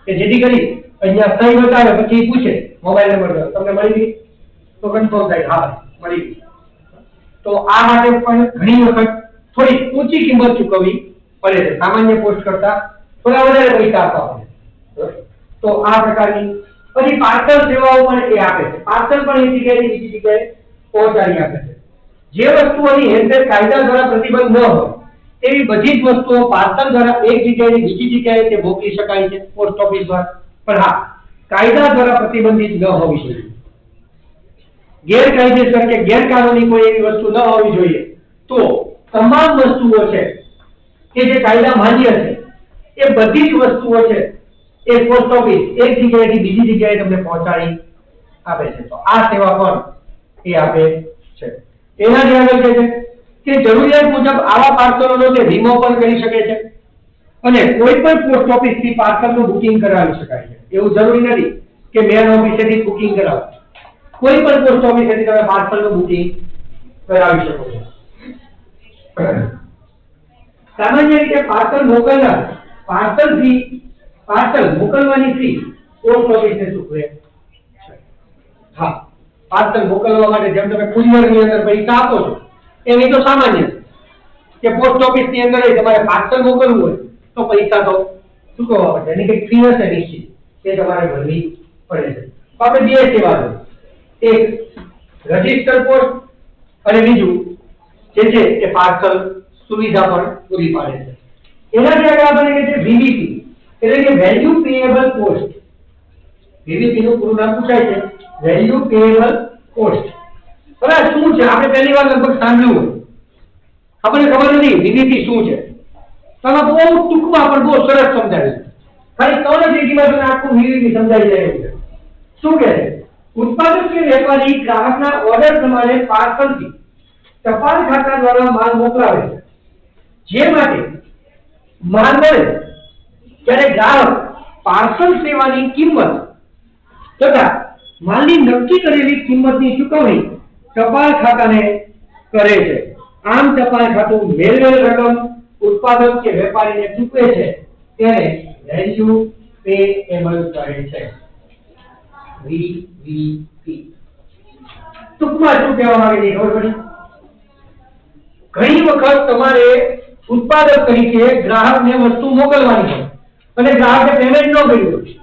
Speaker 1: કે જેથી કરી અહીંયા સહી બતાવે પછી પૂછે મોબાઈલ નંબર દો તમને મળી ગઈ તો કન્ફર્મ થાય હા મળી ગઈ. તો આ માટે પણ ઘણી વખત થોડી ઊંચી કિંમત ચૂકવવી પડે છે, સામાન્ય પોસ્ટ કરતા થોડા વધારે પૈસા આપવા પડે. તો આ પ્રકારની પછી પાર્સલ સેવાઓ પણ એ આપે છે. પાર્સલ પણ એક જગ્યાએથી બીજી જગ્યાએ પહોંચાડી આપે છે. જે વસ્તુઓની હેરફેર કાયદા દ્વારા પ્રતિબંધ ન હોય એવી બધી જ વસ્તુઓ પાર્સલ દ્વારા એક જગ્યાએથી બીજી જગ્યાએ તે મોકલી શકાય છે પોસ્ટ ઓફિસ દ્વારા. પણ હા, કાયદા દ્વારા પ્રતિબંધિત ન હોવી જોઈએ. ગેરકાયદેસર કે ગેરકાનૂની કોઈ એવી વસ્તુ ન હોવી જોઈએ. તો તમામ વસ્તુઓ છે કે જે કાયદા માન્ય છે એ બધી જ વસ્તુઓ છે એ પોસ્ટ ઓફિસ એક જગ્યાએથી બીજી જગ્યાએ તમને પહોંચાડી આપે છે. તો આ સેવા પણ એ આપે છે. એનાથી આગળ છે કે જરૂરિયાત મુજબ આવા પાર્સલોનો તે વીમો પણ કરી શકે છે અને કોઈ પણ પોસ્ટ ઓફિસ થી પાર્સલનું બુકિંગ કરાવી શકાય છે. એવું જરૂરી નથી કે મેન ઓફિસેથી બુકિંગ કરાવો, કોઈ પણ પોસ્ટ ઓફિસેથી તમે પાર્સલનું બુકિંગ કરાવી શકો છો. સામાન્ય રીતે પાર્સલ મોકલનાર પાર્સલ મોકલવાની ફી પોસ્ટ ઓફિસને ચૂકવે છે. હા, પાર્સલ મોકલવા માટે જેમ તમે કુરિયરની અંદર પૈસા આપો છો એની તો સામાન્ય કે પોસ્ટ ઓફિસની અંદર તમારે પાર્સલ મોકલવું હોય તો પૈસા તો ચૂકવવા પડે, એની કંઈક ફી હશે નિશ્ચિત એ તમારે ભરવી પડે છે. તો આપણે બે સેવા છે, એક રજીસ્ટર પોસ્ટ અને બીજું જે છે એ પાર્સલ સુવિધા પણ પૂરી પાડે છે. એનાથી આગળ આપણે કહે છે વીવીપી એટલે કે વેલ્યુ પેએબલ પોસ્ટ. વીવીપી નું પૂરું નામ પૂછાય છે વેલ્યુ પેએબલ પોસ્ટ. બરાબર, શું છે આપણે પહેલી વાર લગભગ સાંભળ્યું હોય, આપણને ખબર નથી વીવીપી શું છે. તમે બહુ ટૂંકમાં પણ બહુ સરસ સમજાવ્યું, ખાલી 3 લીટીમાં તમને આખું વીવીપી સમજાઈ જાય એવું છે. શું કહે છે? ઉત્પાદક કે વેપારી ગ્રાહકના ઓર્ડર પ્રમાણે પાર્સલથી ટપાલ ખાતા દ્વારા માલ મોકલાવે છે. જે માટે માલ મળે ત્યારે ગ્રાહક પાર્સલ સેવાની કિંમત તથા માલની નક્કી કરેલી કિંમતની ચૂકવણી ટપાલ ખાતાને કરે છે. આમ ટપાલ ખાતું મેળવેલ રકમ ઉત્પાદક કે વેપારીને ચૂકવે છે તેને વેલ્યુ પેએબલ કહે છે. વીવીપી ટૂંકમાં શું કહેવા માંગે છે ખબર પડી? ઘણી વખત તમારે ઉત્પાદક તરીકે ગ્રાહકને વસ્તુ મોકલવાની હોય અને ગ્રાહકે પેમેન્ટ ન કર્યું હોય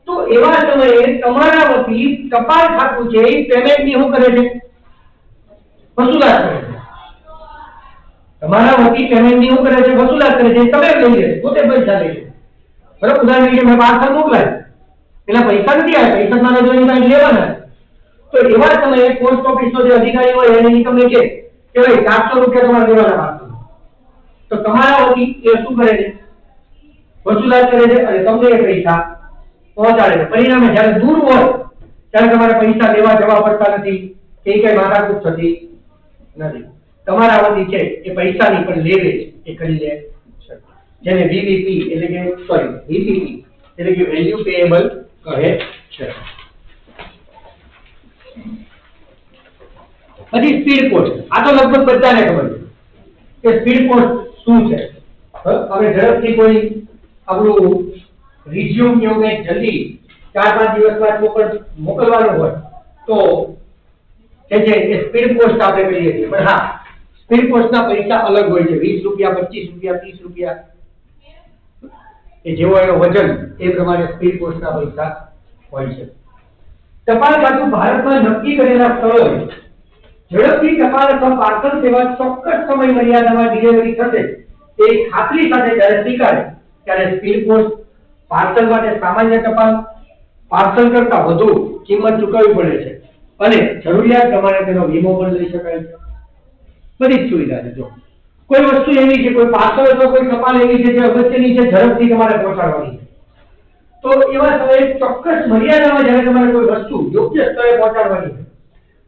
Speaker 1: તો એવા સમયે તમારા વતી ટપાલ ખાતું છે એ પેમેન્ટની શું કરે છે? વસૂલાત કરે છે. તમારા વતી પેમેન્ટની શું કરે છે? વસૂલાત કરે છે. તમે લઈ લે પોતે પૈસા લઈ લે. બરાબર, ઉદાહરણ તરીકે મેં પાર્સલ મોકલાય એટલે પૈસા નથી આવ્યા, પૈસા મારે જોઈને કાંઈ લેવાના તો એવા સમયે પોસ્ટ ઓફિસનો જે અધિકારી હોય એને તમને કહે કે ભાઈ 700 રૂપિયા તમારે દેવાના પાર્સલ. તો તમારા વતી એ શું કરે છે? વસૂલાત કરે છે અને તમને એ પૈસા પહોંચાડે છે. પરિણામે જ્યારે દૂર હોય ત્યારે તમારે પૈસા લેવા જવા પડતા નથી કે કઈ માથાકૂટ થતી નથી. તમારા વતી છે એ પૈસાની પણ લેવેચ એ કરી લે છે, જેને વીવીપી એટલે કે વીપીપી એટલે કે વેલ્યુ પેએબલ કહે છે. પછી સ્પીડ પોસ્ટ, આ તો લગભગ બધાને ખબર છે કે સ્પીડ પોસ્ટ શું છે. હવે ઝડપથી કોઈ આપણું રિઝ્યુમ કે એવું કંઈક જલ્દી 4-5 દિવસમાં મોકલવાનું હોય તો જે છે એ સ્પીડ પોસ્ટ આપણે કરીએ છીએ. પણ હા, સ્પીડ પોસ્ટના પૈસા અલગ હોય છે, 20 રૂપિયા, 25 રૂપિયા, 30 રૂપિયા, એ જેવો એનો વજન એ પ્રમાણે સ્પીડ પોસ્ટના પૈસા હોય છે. ટપાલ ખાતું ભારતમાં નક્કી કરેલા સ્થળોએ ઝડપથી ટપાલ અથવા પાર્સલ સેવા ચોક્કસ સમય મર્યાદામાં ડિલિવરી થશે તે ખાતરી સાથે જ્યારે સ્વીકારે ત્યારે સ્પીડ પોસ્ટ પાર્સલ માટે સામાન્ય ટપાલ પાર્સલ કરતા વધુ કિંમત ચૂકવવી પડે છે અને જરૂરિયાત પ્રમાણે તેનો વીમો પણ લઈ શકાય છે. બધી જ સુવિધા છે. જો કોઈ વસ્તુ એવી છે, કોઈ પાર્સલ અથવા કોઈ ટપાલ એવી છે જે અગત્યની છે, ઝડપથી તમારે પહોંચાડવાની છે, તો એવા સમયે ચોક્કસ મર્યાદામાં જ્યારે તમારે કોઈ વસ્તુ યોગ્ય સ્થળે પહોંચાડવાની છે,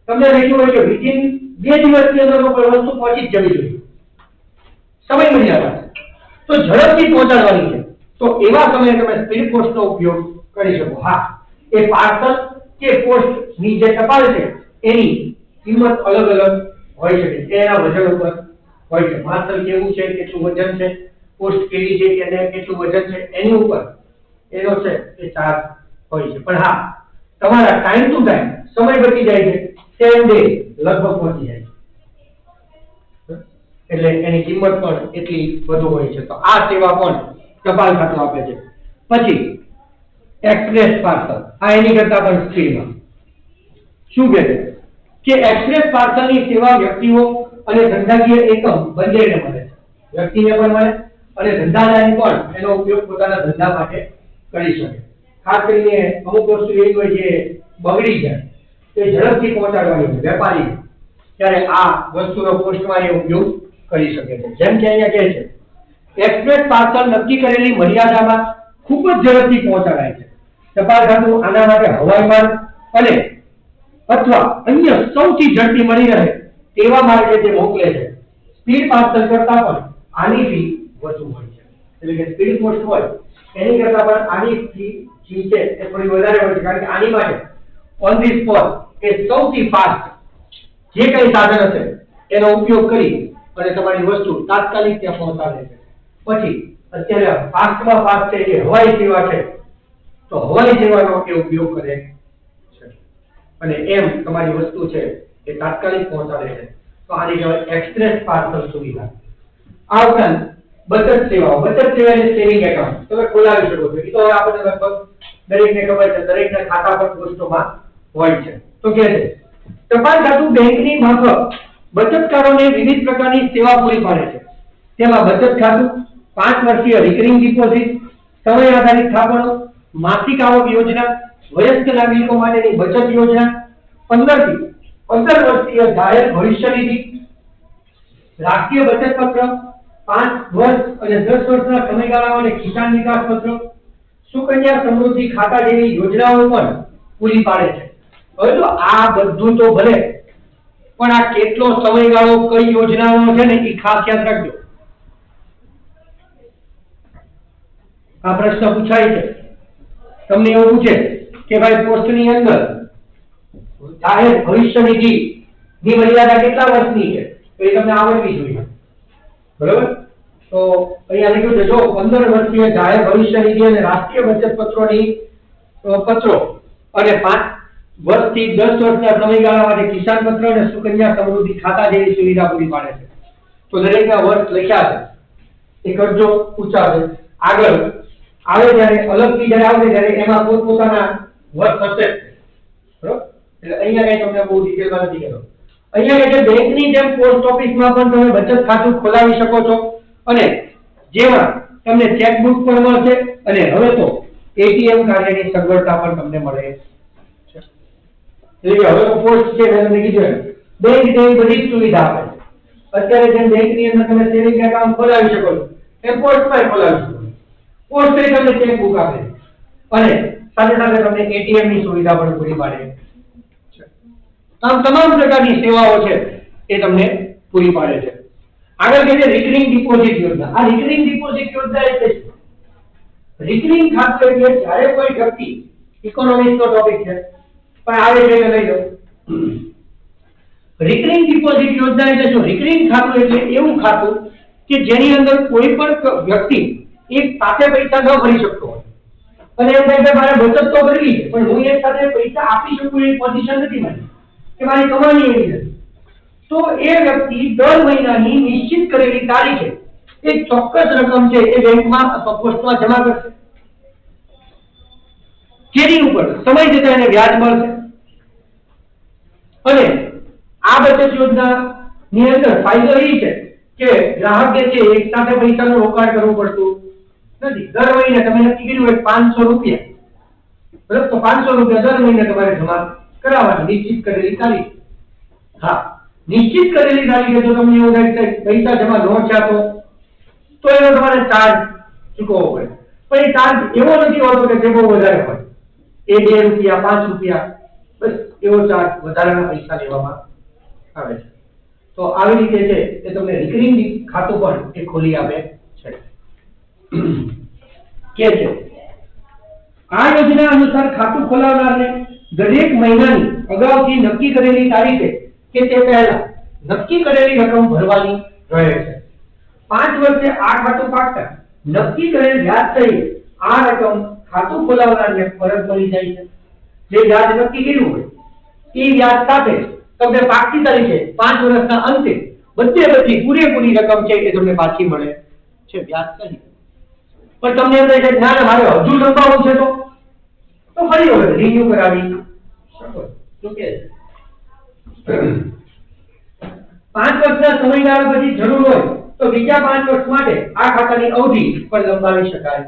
Speaker 1: તમને લખ્યું હોય કે વિધિન 2 દિવસની અંદર કોઈ વસ્તુ પહોંચી જ જવી જોઈએ, સમય મર્યાદા તો ઝડપથી પહોંચાડવાની છે, તો એવા સમયે તમે સ્પીડ પોસ્ટનો ઉપયોગ કરી શકો. હા, એ પાર્સલ કે પોસ્ટ ની જે ટપાલ છે એની કિંમત અલગ અલગ હોય શકે છે, એના વજન ઉપર હોય છે. પાર્સલ કેવું છે, કેટલું વજન છે, પોસ્ટ કેવી છે, એને કેટલું વજન છે, એની ઉપર એનો છે એ ચાર્જ હોય છે. પણ હા, તમારા ટાઈમ ટુ ટાઈમ સમય બચી જાય છે, સેમ ડે લગભગ પહોંચી જાય છે, એટલે એની કિંમત પણ એટલી વધુ હોય છે. તો આ સેવા પણ ટપાલ ખાતું આપે છે. પછી એક્સપ્રેસ પાર્સલ, આ એની કરતા પણ સ્પીડમાં શું કહે છે કે એક્સપ્રેસ પાર્સલની સેવા વ્યક્તિઓ અને ધંધાકીય એકમ બંનેને મળે છે. વ્યક્તિને પણ મળે અને ધંધાદારને પણ એનો ઉપયોગ પોતાના ધંધા માટે કરી શકે. ખાસ કરીને અમુક વસ્તુ એવી હોય જે બગડી જાય તે ઝડપથી પહોંચાડવાની હોય વેપારી, ત્યારે આ વસ્તુનો પોસ્ટમાં ઉપયોગ કરી શકે છે. જેમ કે અહીંયા કહે છે એક્સપ્રેસ પાર્સલ નક્કી કરેલી મર્યાદામાં ખૂબ જ ઝડપથી પહોંચાડાય છે. ટપાલ ખાતું આના માટે હવાઈ માર્ગ અને અથવા અન્ય સૌથી ઝડપી મળી રહે તેવા માર્ગે તે મોકલે છે. સ્પીડ પાર્સલ કરતા પણ આની ફી વધુ હોય છે. એટલે કે સ્પીડ પોસ્ટ હોય એની કરતા પણ આની ફી છે એ થોડી વધારે હોય છે, કારણ કે આની માટે ઓન ધી સ્પોટ એ સૌથી ફાસ્ટ જે કંઈ સાધન હશે એનો ઉપયોગ કરી અને તમારી વસ્તુ તાત્કાલિક ત્યાં પહોંચાડે છે. પછી અત્યારે ફાસ્ટમાં ફાસ્ટ છે કે હવાઈ સેવા છે, તો હવાઈ સેવાનો એ ઉપયોગ કરે છે અને એમ તમારી વસ્તુ છે એ તાત્કાલિક પહોંચાડે છે. તો આની કહેવાય એક્સપ્રેસ પાર્સલ સુવિધા. આ ઉપરાંત બચત સેવાઓ, બચત સેવા એટલે સેવિંગ એકાઉન્ટ તમે ખોલાવી શકો છો. એ તો આપણે લગભગ દરેકને ખબર છે, દરેકના ખાતા પર પોસ્ટમાં હોય છે. તો કે છે ટપાલ ખાતું બેંકની માફક બચતકારોને વિવિધ પ્રકારની સેવા પૂરી પાડે છે. તેમાં બચત ખાતું, 5 વર્ષીય રિકરિંગ ડિપોઝિટ, સમય આધારિત થાપણો, માસિક આવક યોજના, વયસ્ક નાગરિકો માટેની બચત યોજના, 15 થી 15 વર્ષીય જાહેર ભવિષ્ય નિધિ, રાષ્ટ્રીય બચત પત્ર, 5 વર્ષ અને 10 વર્ષના સમયગાળા માટે કિસાન વિકાસ પત્ર, સુકન્યા સમૃદ્ધિ ખાતા જેવી યોજનાઓ પણ પૂરી પાડે છે. હવે તો આ બધું તો ભલે, પણ આ કેટલો સમયગાળો કઈ યોજનાઓ છે ને એ ખાસ યાદ રાખજો. આ પ્રશ્ન પૂછાય છે, તમને એવું પૂછે કે ભાઈ પોસ્ટની અંદર જાહેર ભવિષ્ય નિધિ ની મર્યાદા કેટલા વર્ષની છે, તો એ તમને આવડવી જોઈએ. બરાબર? તો અહીંયા લખ્યું છે જો 15 વર્ષીય જાહેર ભવિષ્ય નિધિ અને રાષ્ટ્રીય બચત પત્રોની પત્રો અને 5 વર્ષથી 10 વર્ષના સમયગાળા માટે કિસાન પત્ર અને સુકન્યા સમૃદ્ધિ ખાતા જેવી સુવિધા પૂરી પાડે છે. તો દરેકના વર્ષ લખ્યા છે, એ કરજો પૂછાશે. આગળ આવે ત્યારે અલગથી જ્યારે આવે ત્યારે એમાં પોતપોતાના વર્ષ હશે. બરાબર? એટલે અહીંયા કઈ તમને બહુ ડિટેલમાં નથી કહેતો. અહીંયા કે બેંકની જેમ પોસ્ટ ઓફિસમાં પણ તમે બચત ખાતું ખોલાવી શકો છો અને જેમાં તમને ચેકબુક પણ મળશે અને હવે તો એટીએમ કાર્ડની સગવડતા પણ તમને મળે છે. એટલે કે હવે તો પોસ્ટ છે મેં તમને કીધું બેંક જેવી બધી જ સુવિધા આપે છે. અત્યારે જેમ બેંકની અંદર તમે સેવિંગ એકાઉન્ટ ખોલાવી શકો છો એમ પોસ્ટમાં ખોલાવી શકો છો. પોસ્ટ એ તમને ચેકબુક આપે અને સાથે સાથે તમને એટીએમ ની સુવિધા પણ પૂરી પાડે છે. આમ તમામ પ્રકારની સેવાઓ છે એ તમને પૂરી પાડે છે. આગળ કે છે રિકરિંગ ડિપોઝિટ યોજના. આ રિકરિંગ ડિપોઝિટ યોજના એટલે રિકરિંગ ખાતું એટલે જ્યારે કોઈ વ્યક્તિ ઇકોનોમિક્સ નો ટોપિક છે પણ આવે છે લઈ લો. રિકરિંગ ડિપોઝિટ યોજના એટલે શું? રિકરિંગ ખાતું એટલે એવું ખાતું કે જેની અંદર કોઈ પણ વ્યક્તિ એક સાથે પૈસા ન ભરી શકતો હોય અને એમ થાય કે મારે બચત તો કરવી છે પણ હું એક સાથે પૈસા આપી શકું એવી પોઝિશન નથી મારી કે મારી કમાણી એવી નથી, તો એ વ્યક્તિ દર મહિનાની નિશ્ચિત કરેલી તારીખે એક ચોક્કસ રકમ છે એ બેંકમાં અથવા પોસ્ટમાં જમા કરશે, જેની ઉપર સમય જતા એને વ્યાજ મળશે. અને આ બચત યોજના ની અંદર ફાયદો એ છે કે ગ્રાહકે છે એક સાથે પૈસાનું રોકાણ કરવું પડતું નથી. દર મહિને તમે નક્કી કર્યું હોય 500 રૂપિયા, બરાબર, તો 500 રૂપિયા દર મહિને તમારે જમા કરાવવાની નિશ્ચિત કરેલી તારીખ. હા, નિશ્ચિત કરેલી તારીખે જો તમને એવું થાય કે પૈસા જમા ન થયા તો એનો તમારે ચાર્જ ચૂકવવો પડે. પણ એ ચાર્જ એવો નથી હોતો કે જે બહુ વધારે હોય, એ 2 રૂપિયા 5 રૂપિયા બસ એવો ચાર્જ વધારાના પૈસા લેવામાં આવે છે. તો આવી રીતે છે એ તમને રિકરિંગ ખાતું પણ એ ખોલી આપે છે. કે છે આ યોજના અનુસાર ખાતું ખોલાવનારને દરેક મહિનાની અગાઉથી નક્કી કરેલી તારીખે કે તે પહેલા નક્કી કરેલી રકમ ભરવાની રહે છે. 5 વર્ષે આ ખાતું પાકતા નક્કી કરેલ વ્યાજ સહિત આ રકમ ખાતું ખોલાવનારને પરત મળી જાય છે. જે વ્યાજ નક્કી કર્યું હોય એ વ્યાજ સાથે તમને પાકતી તારીખે 5 વર્ષના અંતે બધી પૂરેપૂરી રકમ છે એ તમને પાછી મળે છે વ્યાજ સહિત. પણ તમને એમ થાય છે ના મારે હજુ લંબાવવું છે તો ફરી વખત રિન્યુ કરાવી શકો છો કે 5 વર્ષના સમયગાળા પછી જરૂર હોય તો બીજા 5 વર્ષ માટે આ ખાતાની અવધિ પણ લંબાવી શકાય.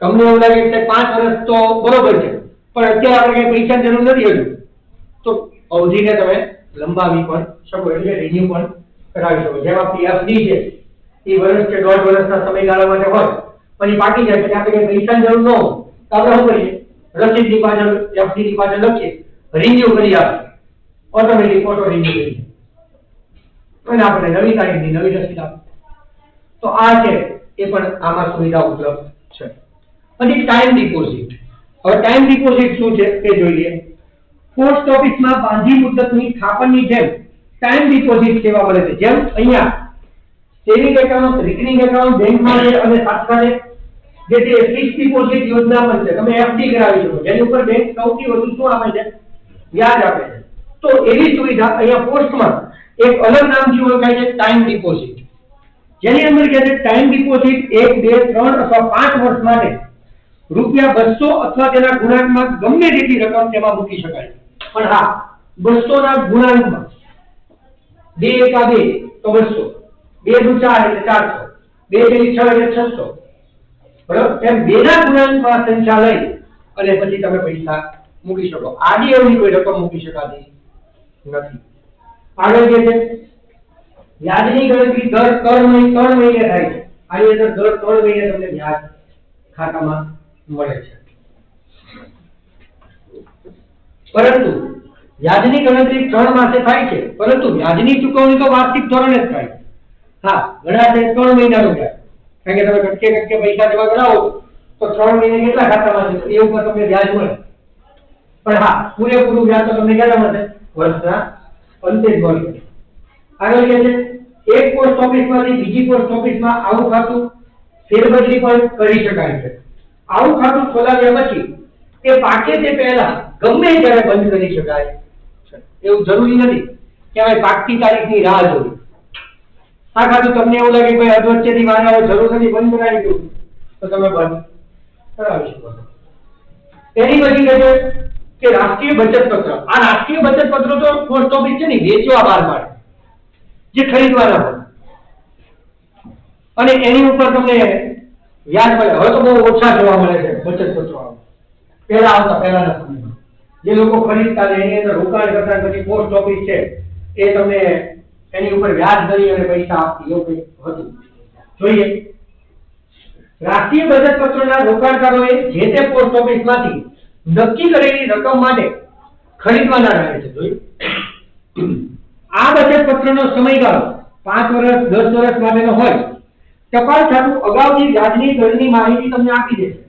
Speaker 1: તમને એવું લાગે કે 5 વર્ષ તો બરોબર છે પણ અત્યારે આપણે કઈ પૈસાની જરૂર નથી હજુ, તો અવધિને તમે લંબાવી પણ શકો, એટલે રિન્યુ પણ કરાવી શકો. જેમ આપણી એફડી છે એ વર્ષ કે 1.5 વર્ષના સમયગાળા માટે હોય પછી પાકી જાય પછી આપણે કઈ પૈસાની જરૂર ન હોય તો આપણે શું કરીએ, રસીદની પાછળ એફડી ની પાછળ લખીએ રિન્યુ કરી આપીએ, ઓટોમેટિક ઓટો રિન્યુ કરી અને આપણે નવી તારીખની નવી રસીદ આપે. તો આ છે એ પણ આમાં સુવિધા ઉપલબ્ધ છે. પછી ટાઈમ ડિપોઝિટ. હવે ટાઈમ ડિપોઝિટ શું છે તે જોઈએ. પોસ્ટ ઓફિસમાં બાંધી મુદતની થાપણની જેમ ટાઈમ ડિપોઝિટ સેવા મળે છે. જેમ અહીંયા સેવિંગ એકાઉન્ટ, રિકરિંગ એકાઉન્ટ બેંકમાં છે અને સાથે જે તે ફિક્સ્ડ ડિપોઝિટ યોજના પણ છે. તમે એફડી કરાવી શકો જેની ઉપર બેંક સૌથી વધુ શું આપે છે, વ્યાજ આપે છે. તો એવી સુવિધા અહીંયા પોસ્ટમાં એક અલગ નામથી ઓળખાય છે ટાઈમ ડિપોઝિટ, જેની અંદર કહે છે ટાઈમ ડિપોઝિટ 1, 2, 3 અથવા 5 વર્ષ માટે ₹200 અથવા તેના ગુણાંકમાં ગમે તેટલી રકમ તેમાં મૂકી શકાય. પણ હા, 200 ના ગુણાંકમાં 2 એકા 2 તો 200, 2 દુ 4 એટલે 400, 2 તેરી 6 એટલે 600, બરાબર. એમ 2 ના ગુણાંકમાં સંખ્યા લઈ અને પછી તમે પૈસા મૂકી શકો. આડી અવધિ કોઈ રકમ મૂકી શકાતી નથી. આગળ જે છે વ્યાજની ગણતરી દર 3 મહિને થાય છે. આની અંદર દર 3 મહિને તમને વ્યાજ ખાતામાં મળે છે. પરંતુ વ્યાજની ગણતરી 3 માસે થાય છે, પરંતુ વ્યાજની ચૂકવણી તો વાર્ષિક ધોરણે જ થાય છે. હા, ઘણા છે 3 મહિનાનું વ્યાજ, કારણ કે તમે કટકે પૈસા જમા કરાવો તો 3 મહિને કેટલા ખાતામાં છે એ ઉપર તમને વ્યાજ મળે. પણ હા, પૂરેપૂરું વ્યાજ તો તમને કેટલા મળે, વર્ષના અંતે જ મળે. આગળ કે છે એક પોસ્ટ ઓફિસમાંથી બીજી પોસ્ટ ઓફિસમાં આવું ખાતું ફેરબદલી પણ કરી શકાય છે. આવું ખાતું ખોલાવ્યા પછી તે પાકે તે પહેલા ગમે ત્યારે બંધ કરી શકાય છે. એવું જરૂરી નથી કે હવે પાકતી તારીખની રાહ જોવી. આ ખાતું તમને એવું લાગે કે ભાઈ અધવચ્ચેથી મારે હવે જરૂર નથી, બંધ કરાવી દઉં, તો તમે બંધ કરાવી શકો છો. તેની પછી કહે છે કે રાષ્ટ્રીય બચત પત્ર. આ રાષ્ટ્રીય બચત પત્રો તો પોસ્ટ ઓફિસ છે ને વેચવા બહાર પાડે, જે ખરીદવાના હોય અને એની ઉપર તમને વ્યાજ મળે. હવે તો બહુ ઓછા જોવા મળે છે બચત પત્રો. પહેલાના સમયમાં જે લોકો ખરીદતા ને એની અંદર રોકાણ કરતા, પછી પોસ્ટ ઓફિસ છે એ તમને એની ઉપર વ્યાજ દઈ અને પૈસા આપતી એવું કંઈક હતું. જોઈએ રાષ્ટ્રીય બચત પત્રોના રોકાણકારોએ જે તે પોસ્ટ ઓફિસમાંથી નક્કી કરેલી રકમ માટે ખરીદવાના રહે છે. જોઈએ આ બચત પત્રનો સમયગાળો 5 વર્ષ 10 વર્ષ માટેનો હોય. ટપાલ ખાતું અગાઉની વ્યાજની દરની માહિતી તમને આપી દેશે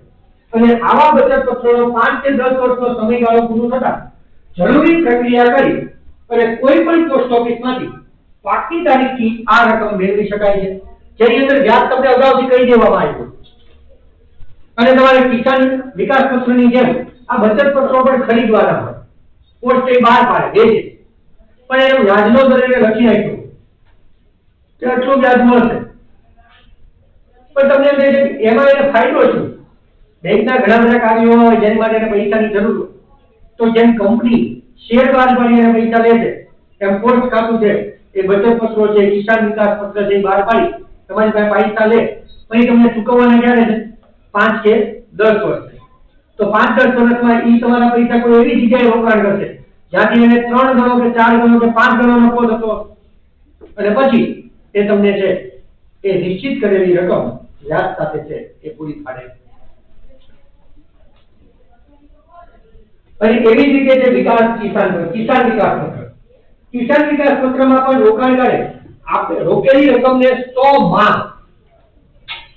Speaker 1: અને આવા બચત પત્રોનો 5 કે 10 વર્ષનો સમયગાળો પૂરો થતા જરૂરી પ્રક્રિયા કરી અને કોઈ પણ પોસ્ટ ઓફિસમાંથી પાકી તારીખથી આ રકમ મેળવી શકાય છે, જેની અંદર વ્યાજ તમને અગાઉથી કહી દેવામાં આવ્યું. અને તમારે કિસાન વિકાસ પત્રની જેમ આ બચત પત્રો પણ ખરીદવાના હોય. પોસ્ટ એ બહાર પાડે દે છે, પણ એનો વ્યાજનો દર એને લખી નાખ્યો કે આટલું વ્યાજ મળશે. પણ તમને એમ થાય છે એમાં એને ફાયદો શું? બેંકના ઘણા બધા કાર્યો હોય જેની માટે એને પૈસાની જરૂર હોય, તો જેમ કંપની શેર બહાર પાડી એને પૈસા લે છે, એમ પોસ્ટ ખાતું છે, એ બચત પત્રો છે, કિસાન વિકાસ પત્ર છે, બહાર પાડી તમારી પાસે પૈસા લે, પછી તમને ચૂકવવાના ક્યારે છે? 5 કે 10 વર્ષ. તો 5-10 વર્ષમાં ઈ તમારા પૈસા કોઈ એવી જગ્યાએ રોકાણ કરશે જ્યાંથી એને 3 ગણો કે 4 ગણો કે 5 ગણો નફો થતો, અને પછી એ તમને છે એ નિશ્ચિત કરેલી રકમ વ્યાજ સાથે છે એ પૂરી પાડે. અને એવી જ રીતે જે વિકાસ કિસાન વિકાસ પત્ર, કિસાન વિકાસ પત્રમાં પણ રોકાણકારે આપણે રોકેલી રકમને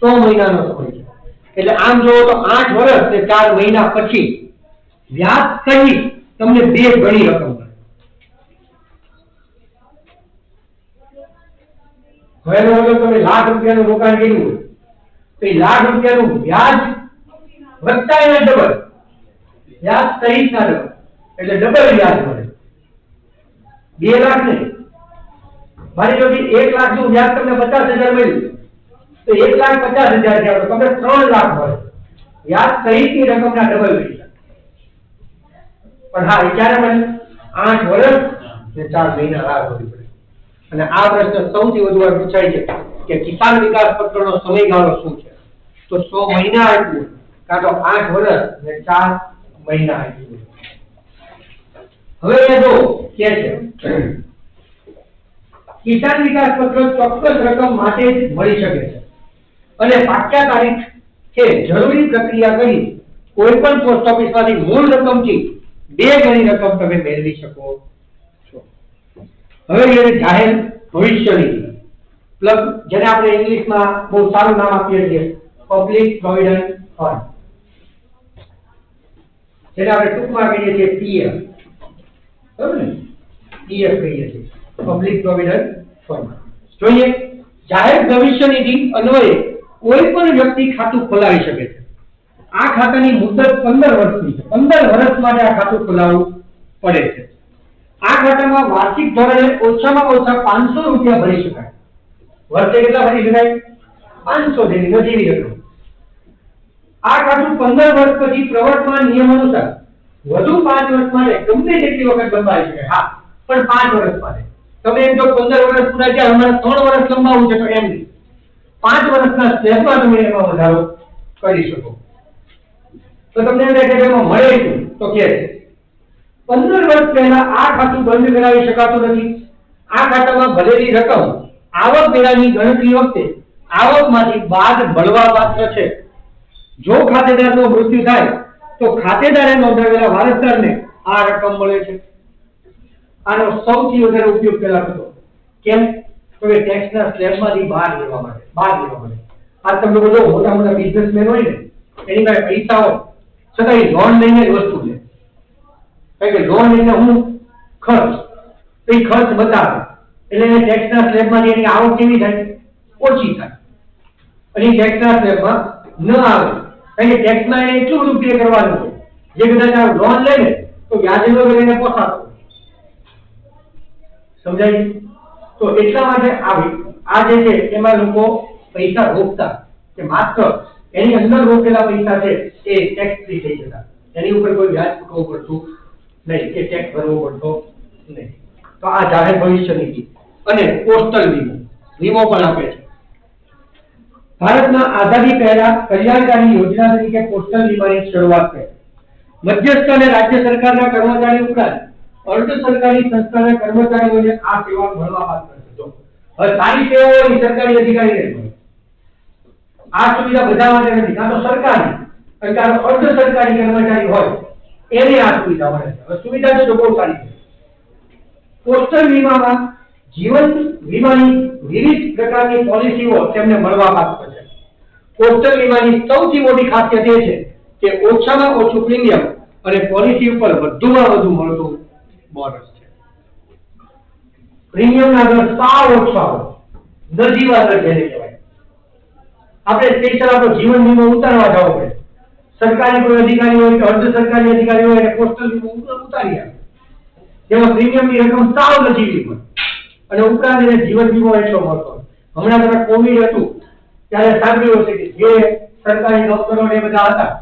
Speaker 1: 100 મહિનાનો સમય છે. એટલે આમ જોવો તો 8 વર્ષ કે 4 મહિના પછી વ્યાજ સહિત તમને 2 ગણી રકમ મળે. હવે તમે લાખ રૂપિયાનું રોકાણ કર્યું હોય તો એ લાખ રૂપિયાનું વ્યાજ વત્તા એના ડબલ વ્યાજ સહિતના ડબલ, એટલે ડબલ વ્યાજ મળે. 2 લાખ નહીં, મારી જોડે 1 લાખનું વ્યાજ તમને 50,000 મળ્યું તો 1,50,000 થયા તો તમને 3 લાખ મળે. વ્યાજ સહિતની રકમના ડબલ મળી જાય. પણ હા, એ ક્યારે મળે? 8 વર્ષ ને 4 મહિના રાહ જોવી પડે. અને આ પ્રશ્ન સૌથી વધુ વાર પૂછાય છે કે કિસાન વિકાસ પત્રનો સમયગાળો શું છે? તો 100 મહિના આપ્યું, કાં તો 8 વર્ષ ને 4 મહિના આપ્યું. હવે એ જો કે છે કિસાન વિકાસ પત્ર ચોક્કસ રકમ માટે જ મળી શકે છે અને પાક્યા તારીખ કે જરૂરી પ્રક્રિયા કરી કોઈ પણ પોસ્ટ ઓફિસમાંથી મૂળ રકમથી 2 ગણી રકમ તમે મેળવી શકો છો. હવે એ જાહેર ભવિષ્ય નિધિ પ્લસ, જેને આપણે ઇંગ્લિશમાં બહુ સારું નામ આપીએ છીએ પબ્લિક પ્રોવિડન્ટ ફંડ, જેને આપણે ટૂંકમાં કહીએ છીએ પીએફ. બરાબર ને? પીએફ કહીએ છીએ, પબ્લિક પ્રોવિડન્ટ ફંડ. જોઈએ જાહેર ભવિષ્ય નિધિ અન્વયે કોઈ પણ વ્યક્તિ ખાતું ખોલાવી શકે છે. આ ખાતાની મુદત 15 વર્ષની છે. 15 વર્ષ માટે આ ખાતું ખોલાવવું પડે છે. આ ખાતામાં વાર્ષિક ધોરણે ઓછામાં ઓછા 500 રૂપિયા ભરી શકાય. વર્ષે કેટલા ભરી શકાય? 500 જેની નજીવી રકમ. આ ખાતું 15 વર્ષ પછી પ્રવર્તમાન નિયમ અનુસાર વધુ 5 વર્ષ માટે ગમે તેટલી વખત લંબાવી શકાય. હા, પણ 5 વર્ષ માટે. તમે એમ જો 15 વર્ષ પૂરા થયા અમારે 3 વર્ષ લંબાવવું છે તો એમ નહીં, 5 વર્ષના સ્લેબમાં તમે એમાં વધારો કરી શકો. તો તમને એમ કે એમાં મળે શું? તો કે 15 વર્ષ પહેલા આ ખાતું બંધ કરાવી શકાતું નથી. આ ખાતામાં ભરેલી રકમ આવક વેરાની ગણતરી વખતે આવકમાંથી બાદ મળવા પાત્ર છે. જો ખાતેદારનું મૃત્યુ થાય તો ખાતેદારે નોંધાવેલા વારસદારને આ રકમ મળે છે. આનો સૌથી વધારે ઉપયોગ પેલા થતો. કેમ? તો કે ટેક્સના સ્લેબમાંથી બહાર લેવા માટે. આ તમને બધો મોટા મોટા બિઝનેસમેન હોય ને, એની પાસે પૈસા હોય છતાં એ લોન લઈને જ વસ્તુ લે. કારણ કે લોન લઈને હું ખર્ચ, તો એ ખર્ચ બતાવે એટલે ટેક્સના સ્લેબમાંથી એની આવક કેવી થાય? ઓછી થાય. અને ટેક્સના સ્લેબમાં ન આવે કારણ કે ટેક્સમાં એને એટલું બધું પે કરવાનું છે જે કદાચ લોન લે ને તો વ્યાજ વગર એને પોસાતો. સમજાય? તો એટલા માટે આ જે છે એમાં લોકો પૈસા રોકતા કે માત્ર એની અંદર રોકેલા પૈસા છે એ ટેક્સ ફ્રી થઈ જતા, એની ઉપર કોઈ વ્યાજ ચૂકવવું પડતું નહીં કે ટેક્સ ભરવો પડતો નહીં. તો આ જાહેર ભવિષ્ય નિધિ અને પોસ્ટલ વીમો પણ આપે છે. ભારતમાં આઝાદી પહેલા કલ્યાણકારી યોજના તરીકે પોસ્ટલ વીમાની શરૂઆત થઈ. મધ્યસ્થ અને રાજ્ય સરકારના કર્મચારી ઉપરાંત અર્ધ સરકારી સંસ્થાના કર્મચારીઓને આ સેવા મળવા પાત્ર છે. હવે સારી સેવાઓ સરકારી અધિકારીને મળે, આ સુવિધા બધા માટે નથી, કાં તો સરકારી અને કાં તો અર્ધ સરકારી કર્મચારી હોય એને આ સુવિધા મળે છે. હવે સુવિધા તો બહુ સારી છે. પોસ્ટલ વીમામાં જીવન વીમાની વિવિધ પ્રકારની પોલિસીઓ તેમને મળવાપાત્ર છે. પોસ્ટલ વીમાની સૌથી મોટી ખાસિયત એ છે કે ઓછામાં ઓછું પ્રીમિયમ અને પોલિસી ઉપર વધુમાં વધુ મળતું બોનસ છે. પ્રીમિયમના દર સાવ ઓછા હોય, નજીવા દર જેને કહેવાય. આપણે સ્પેશિયલ આપણો જીવન વીમો ઉતારવા જવો પડે. સરકારી કોઈ અધિકારી હોય કે અર્ધ સરકારી અધિકારી હોય એને પોસ્ટલ વીમો ઉતારી આપે, જેમાં પ્રીમિયમની રકમ સાવ નજીવી હોય અને ઉપરાંત એને જીવન વીમો એટલો મળતો હોય. હમણાં તમે કોવિડ હતું ત્યારે સાંભળ્યું હશે કે જે સરકારી ડોક્ટરો ને બધા હતા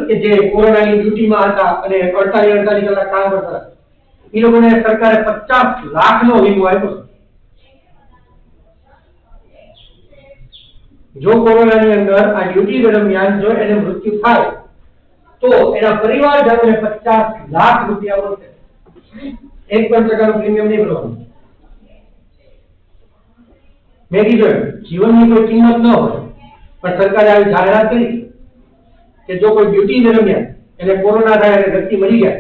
Speaker 1: કે જે કોરોનાની ડ્યુટીમાં હતા અને 48 કલાક કામ કરતા હતા, એ લોકોને સરકારે 50 લાખનો વીમો આપ્યો છે. જો કોરોનાની અંદર આ ડ્યુટી દરમિયાન જો એને મૃત્યુ થાય તો એના પરિવારજનોને 50 લાખ રૂપિયા મળશે. એક પણ પ્રકારનું પ્રીમિયમ નહીં ભરવાનું. મેં કીધું જીવનની કોઈ કિંમત ન હોય, પણ સરકારે આવી જાહેરાત કરી કે જો કોઈ ડ્યુટી દરમિયાન એને કોરોના થાય અને વ્યક્તિ મરી જાય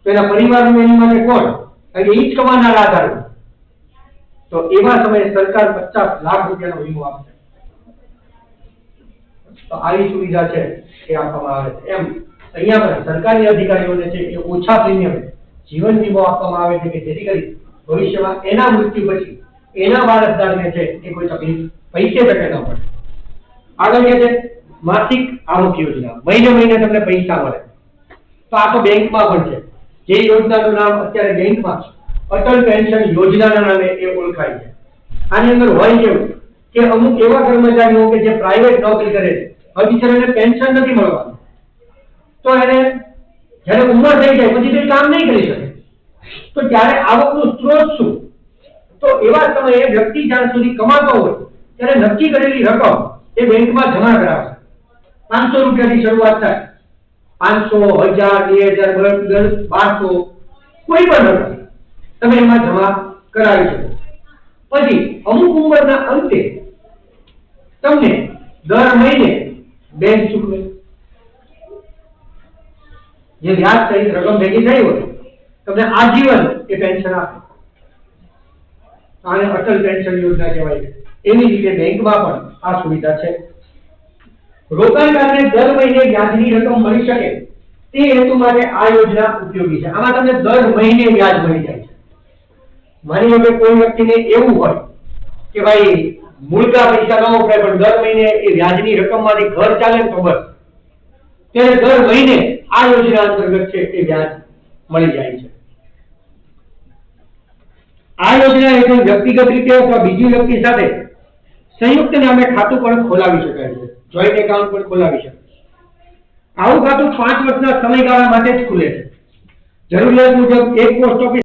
Speaker 1: તો એના પરિવારનું એની માટે કોણ? કારણ કે એ જ કમાનાર આધાર. તો એવા સમયે સરકાર 50 લાખ રૂપિયાનો વીમો આપશે. તો આવી સુવિધા છે એ આપવામાં આવે છે. એમ અહીંયા પણ સરકારી અધિકારીઓને છે એ ઓછા પ્રીમિયમે જીવન વીમો આપવામાં આવે છે કે જેથી કરી ભવિષ્યમાં એના મૃત્યુ પછી એના વારસદારને છે એ કોઈ તકલીફ પૈસે ટકે ન પડે. આગળ કે છે માસિક આવક યોજના, મહિને મહિને તમને પૈસા મળે. તો આ તો બેંકમાં પણ છે. જે યોજનાનું નામ અત્યારે બેંકમાં અટલ પેન્શન યોજનાના નામે એ ઓળખાય છે. આની અંદર હોય કેવું કે અમુક એવા કર્મચારીઓ કે જે પ્રાઇવેટ નોકરી કરે છે, હજી એને પેન્શન નથી મળવાનું, તો એને જ્યારે ઉંમર થઈ જાય પછી તે કામ નહીં કરી શકે, તો ત્યારે આવકનો સ્ત્રોત શું? તો એવા સમયે વ્યક્તિ જ્યાં સુધી કમાતો હોય ત્યારે નક્કી કરેલી રકમ એ બેંકમાં જમા કરાવે. 500 રૂપિયાથી શરૂઆત થાય. 500, 1000, 2000, 1200 કોઈ પણ રકમ તમે એમાં જમા કરાવી શકો. પછી અમુક ઉંમરના અંતે તમને દર મહિને બેંક ચૂકવે. જે વ્યાજ સહિત રકમ ભેગી થઈ હોય તમને આજીવન એ પેન્શન આપે. આને અટલ પેન્શન યોજના કહેવાય છે. એવી રીતે બેંકમાં પણ આ સુવિધા છે. રોકાણકારને દર મહિને વ્યાજની રકમ મળી શકે તે હેતુ માટે આ યોજના ઉપયોગી છે. આમાં તમને દર મહિને વ્યાજ મળી જાય છે. માની લો કે કોઈ વ્યક્તિને એવું હોય કે ભાઈ મૂળકા પૈસા ન વપરાય પણ દર મહિને એ વ્યાજની રકમમાંથી ઘર ચાલે તો બસ, ત્યારે દર મહિને આ યોજના અંતર્ગત છે એ વ્યાજ મળી જાય છે. આ યોજના હેઠળ વ્યક્તિગત રીતે અથવા બીજી વ્યક્તિ સાથે સંયુક્ત નામે ખાતું પણ ખોલાવી શકાય છે. જોઈન્ટ એકાઉન્ટ પણ ખોલાવી શકાય. આવું ખાતું 5 વર્ષના સમયગાળા માટે જ ખુલે છે. જરૂરિયાત મુજબ એક પોસ્ટ ઓફિસ